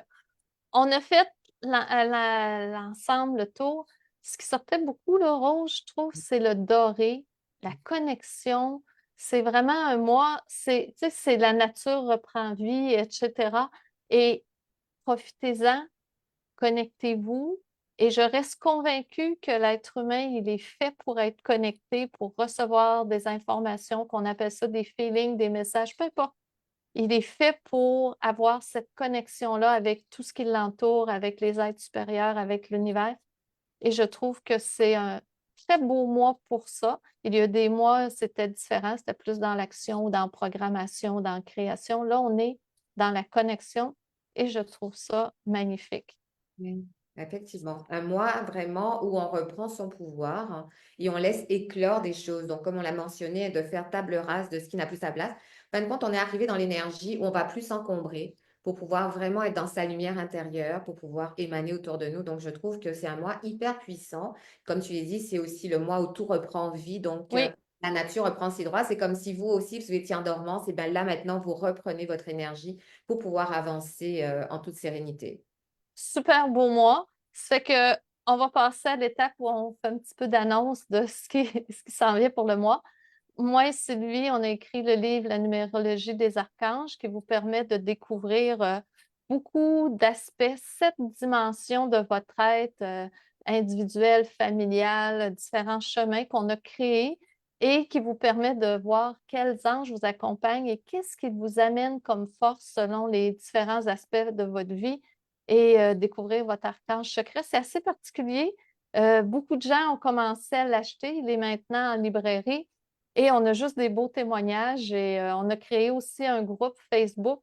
on a fait l'ensemble, le tour. Ce qui sortait beaucoup, le rose, je trouve, c'est le doré, la connexion. C'est vraiment un mois, tu sais, c'est la nature reprend vie, etc. Et profitez-en, connectez-vous. Et je reste convaincue que l'être humain, il est fait pour être connecté, pour recevoir des informations, qu'on appelle ça des feelings, des messages, peu importe. Il est fait pour avoir cette connexion-là avec tout ce qui l'entoure, avec les êtres supérieurs, avec l'univers. Et je trouve que c'est un très beau mois pour ça. Il y a des mois, c'était différent, c'était plus dans l'action, dans la programmation, dans la création. Là, on est dans la connexion et je trouve ça magnifique. Oui, effectivement. Un mois vraiment où on reprend son pouvoir et on laisse éclore des choses. Donc, comme on l'a mentionné, de faire table rase de ce qui n'a plus sa place. En fin de compte, on est arrivé dans l'énergie où on va plus s'encombrer pour pouvoir vraiment être dans sa lumière intérieure, pour pouvoir émaner autour de nous. Donc, je trouve que c'est un mois hyper puissant. Comme tu l'as dit, c'est aussi le mois où tout reprend vie. Donc, Oui, la nature reprend ses droits. C'est comme si vous aussi, vous étiez en dormance. Et bien là, maintenant, vous reprenez votre énergie pour pouvoir avancer en toute sérénité. super beau mois. Ça fait que on va passer à l'étape où on fait un petit peu d'annonce de ce qui s'en vient pour le mois. Moi et Sylvie, on a écrit le livre La numérologie des archanges qui vous permet de découvrir beaucoup d'aspects, 7 dimensions de votre être individuel, familial, différents chemins qu'on a créés et qui vous permet de voir quels anges vous accompagnent et qu'est-ce qui vous amène comme force selon les différents aspects de votre vie et découvrir votre archange secret. C'est assez particulier. Beaucoup de gens ont commencé à l'acheter. Il est maintenant en librairie et on a juste des beaux témoignages et on a créé aussi un groupe Facebook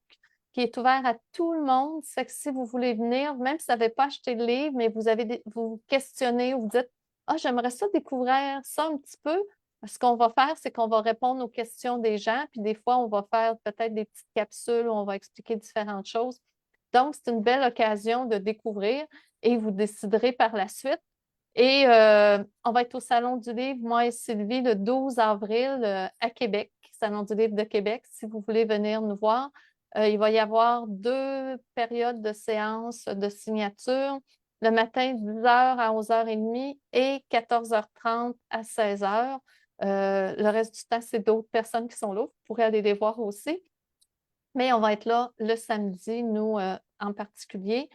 qui est ouvert à tout le monde. Ça fait que si vous voulez venir, même si vous n'avez pas acheté le livre, mais vous vous questionnez ou vous dites ah, j'aimerais ça découvrir ça un petit peu. Ce qu'on va faire, c'est qu'on va répondre aux questions des gens, puis des fois, on va faire peut-être des petites capsules où on va expliquer différentes choses. Donc, c'est une belle occasion de découvrir et vous déciderez par la suite. Et on va être au Salon du Livre, moi et Sylvie, le 12 avril à Québec, Salon du Livre de Québec, si vous voulez venir nous voir. Il va y avoir 2 périodes de séances de signature, le matin 10h à 11h30 et 14h30 à 16h. Le reste du temps, c'est d'autres personnes qui sont là. Vous pourrez aller les voir aussi. Mais on va être là le samedi, nous en particulier.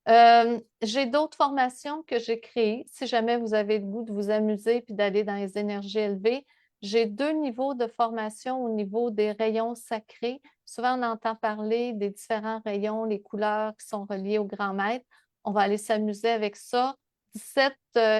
J'ai d'autres formations que j'ai créées. Si jamais vous avez le goût de vous amuser puis d'aller dans les énergies élevées, j'ai 2 niveaux de formation au niveau des rayons sacrés. Souvent, on entend parler des différents rayons, les couleurs qui sont reliées au grand maître. On va aller s'amuser avec ça. 17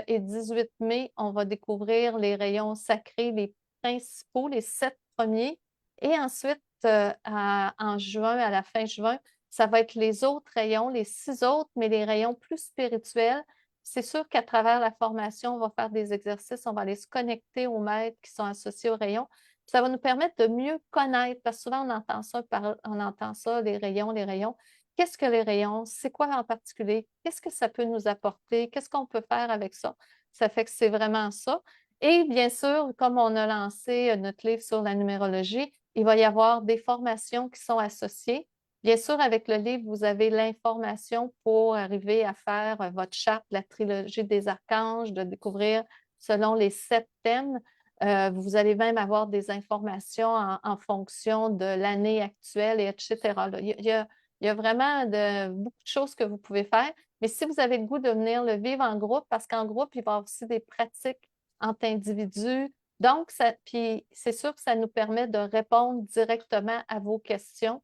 et 18 mai, on va découvrir les rayons sacrés, les principaux, les 7 premiers. Et ensuite, en juin, à la fin juin, ça va être les autres rayons, les 6 autres, mais les rayons plus spirituels. C'est sûr qu'à travers la formation, on va faire des exercices, on va aller se connecter aux maîtres qui sont associés aux rayons. Ça va nous permettre de mieux connaître, parce que souvent on entend ça, les rayons, les rayons. Qu'est-ce que les rayons? C'est quoi en particulier? Qu'est-ce que ça peut nous apporter? Qu'est-ce qu'on peut faire avec ça? Ça fait que c'est vraiment ça. Et bien sûr, comme on a lancé notre livre sur la numérologie, il va y avoir des formations qui sont associées. Bien sûr, avec le livre, vous avez l'information pour arriver à faire votre charte, la trilogie des archanges, de découvrir selon les 7 thèmes. Vous allez même avoir des informations en fonction de l'année actuelle, et etc. Là. Il y a vraiment beaucoup de choses que vous pouvez faire. Mais si vous avez le goût de venir le vivre en groupe, parce qu'en groupe, il va y avoir aussi des pratiques entre individus. Donc, puis c'est sûr que ça nous permet de répondre directement à vos questions.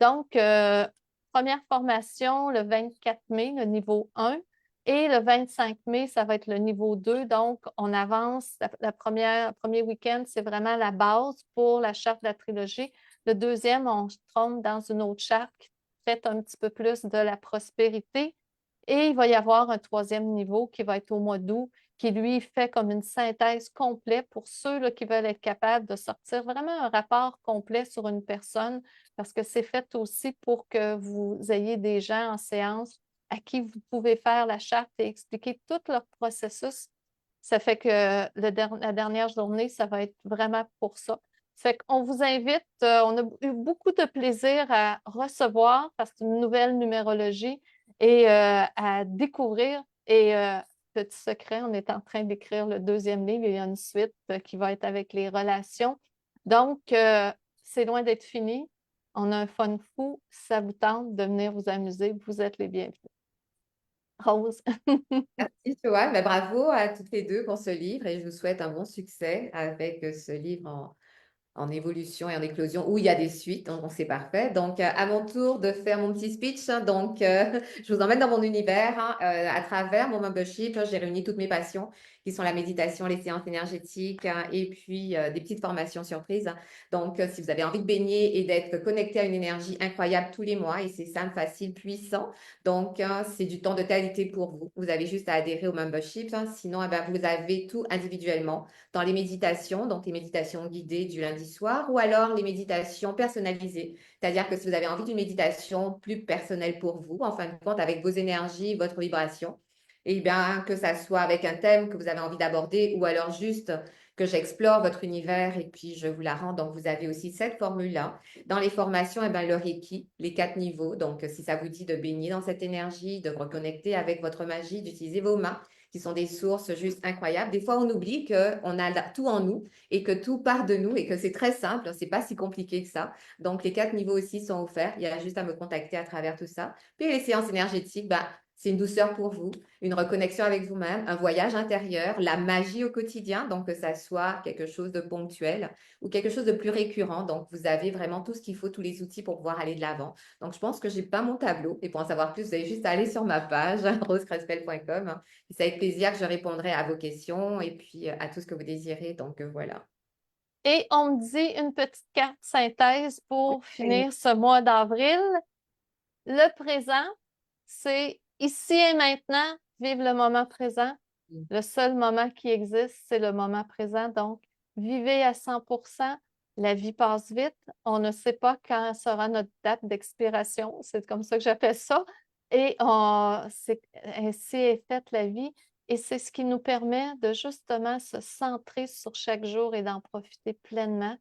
Donc, première formation le 24 mai, le niveau 1, et le 25 mai, ça va être le niveau 2. Donc, on avance. Premier week-end, c'est vraiment la base pour la charte de la trilogie. Le deuxième, on se trompe dans une autre charte qui traite un petit peu plus de la prospérité. Et il va y avoir un troisième niveau qui va être au mois d'août, qui lui fait comme une synthèse complète pour ceux là, qui veulent être capables de sortir vraiment un rapport complet sur une personne, parce que c'est fait aussi pour que vous ayez des gens en séance à qui vous pouvez faire la charte et expliquer tout leur processus. Ça fait que la dernière journée, ça va être vraiment pour ça. Ça fait qu'on vous invite, on a eu beaucoup de plaisir à recevoir parce que c'est une nouvelle numérologie et à découvrir. Et petit secret, on est en train d'écrire le deuxième livre. Il y a une suite qui va être avec les relations. Donc, c'est loin d'être fini. On a un fun fou. Ça vous tente de venir vous amuser. Vous êtes les bienvenus. Rose. Merci, Joanne. Ben, bravo à toutes les deux pour ce livre et je vous souhaite un bon succès avec ce livre en évolution et en éclosion, où il y a des suites, donc c'est parfait. Donc, à mon tour de faire mon petit speech, hein. Donc, je vous emmène dans mon univers, hein. À travers mon membership, hein, j'ai réuni toutes mes passions, qui sont la méditation, les séances énergétiques, hein, et puis des petites formations surprises, hein. Donc, si vous avez envie de baigner et d'être connecté à une énergie incroyable tous les mois, et c'est simple, facile, puissant, donc c'est du temps de qualité pour vous. Vous avez juste à adhérer au membership, hein. Sinon, eh ben, vous avez tout individuellement dans les méditations, donc les méditations guidées du lundi soir, ou alors les méditations personnalisées. C'est-à-dire que si vous avez envie d'une méditation plus personnelle pour vous, en fin de compte, avec vos énergies, votre vibration, et bien que ça soit avec un thème que vous avez envie d'aborder, ou alors juste que j'explore votre univers et puis je vous la rends. Donc, vous avez aussi cette formule-là. Dans les formations, eh ben, le Reiki, les 4 niveaux. Donc, si ça vous dit de baigner dans cette énergie, de reconnecter avec votre magie, d'utiliser vos mains, qui sont des sources juste incroyables. Des fois, on oublie qu'on a tout en nous et que tout part de nous et que c'est très simple, c'est pas si compliqué que ça. Donc, les 4 niveaux aussi sont offerts. Il y a juste à me contacter à travers tout ça. Puis les séances énergétiques, bah, c'est une douceur pour vous, une reconnexion avec vous-même, un voyage intérieur, la magie au quotidien, donc que ça soit quelque chose de ponctuel ou quelque chose de plus récurrent. Donc, vous avez vraiment tout ce qu'il faut, tous les outils pour pouvoir aller de l'avant. Donc, je pense que j'ai pas mon tableau. Et pour en savoir plus, vous avez juste à aller sur ma page, rosecrespel.com. C'est avec plaisir que je répondrai à vos questions et puis à tout ce que vous désirez. Donc, voilà. Et on me dit une petite carte synthèse pour Oui. finir ce mois d'avril. Le présent, c'est ici et maintenant, vivre le moment présent. Le seul moment qui existe, c'est le moment présent. Donc, vivez à 100%. La vie passe vite. On ne sait pas quand sera notre date d'expiration. C'est comme ça que j'appelle ça. Et ainsi est faite la vie. Et c'est ce qui nous permet de justement se centrer sur chaque jour et d'en profiter pleinement.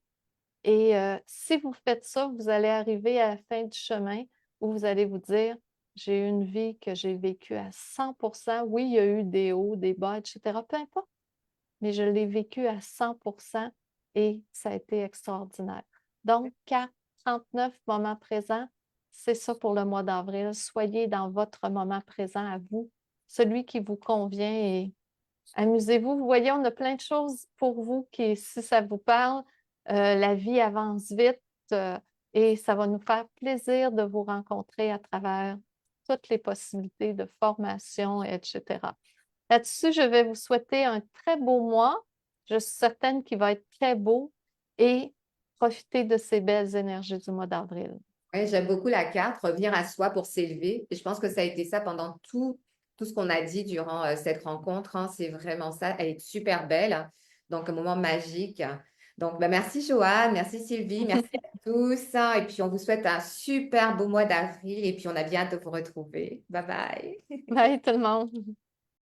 Et si vous faites ça, vous allez arriver à la fin du chemin où vous allez vous dire, j'ai eu une vie que j'ai vécue à 100%. Oui, il y a eu des hauts, des bas, etc. Peu importe, mais je l'ai vécu à 100% et ça a été extraordinaire. Donc, 39 moments présents, c'est ça pour le mois d'avril. Soyez dans votre moment présent à vous, celui qui vous convient et amusez-vous. Vous voyez, on a plein de choses pour vous qui, si ça vous parle, la vie avance vite et ça va nous faire plaisir de vous rencontrer à travers toutes les possibilités de formation, etc. Là-dessus, je vais vous souhaiter un très beau mois. Je suis certaine qu'il va être très beau et profitez de ces belles énergies du mois d'avril. Ouais, j'aime beaucoup la carte, revenir à soi pour s'élever. Et je pense que ça a été ça pendant tout ce qu'on a dit durant cette rencontre, hein. C'est vraiment ça. Elle est super belle. Donc, un moment magique. Donc, bah, merci Joanne, merci Sylvie, merci à tous, hein. Et puis, on vous souhaite un super beau mois d'avril. Et puis, on a bien hâte de vous retrouver. Bye bye. Bye tout le monde!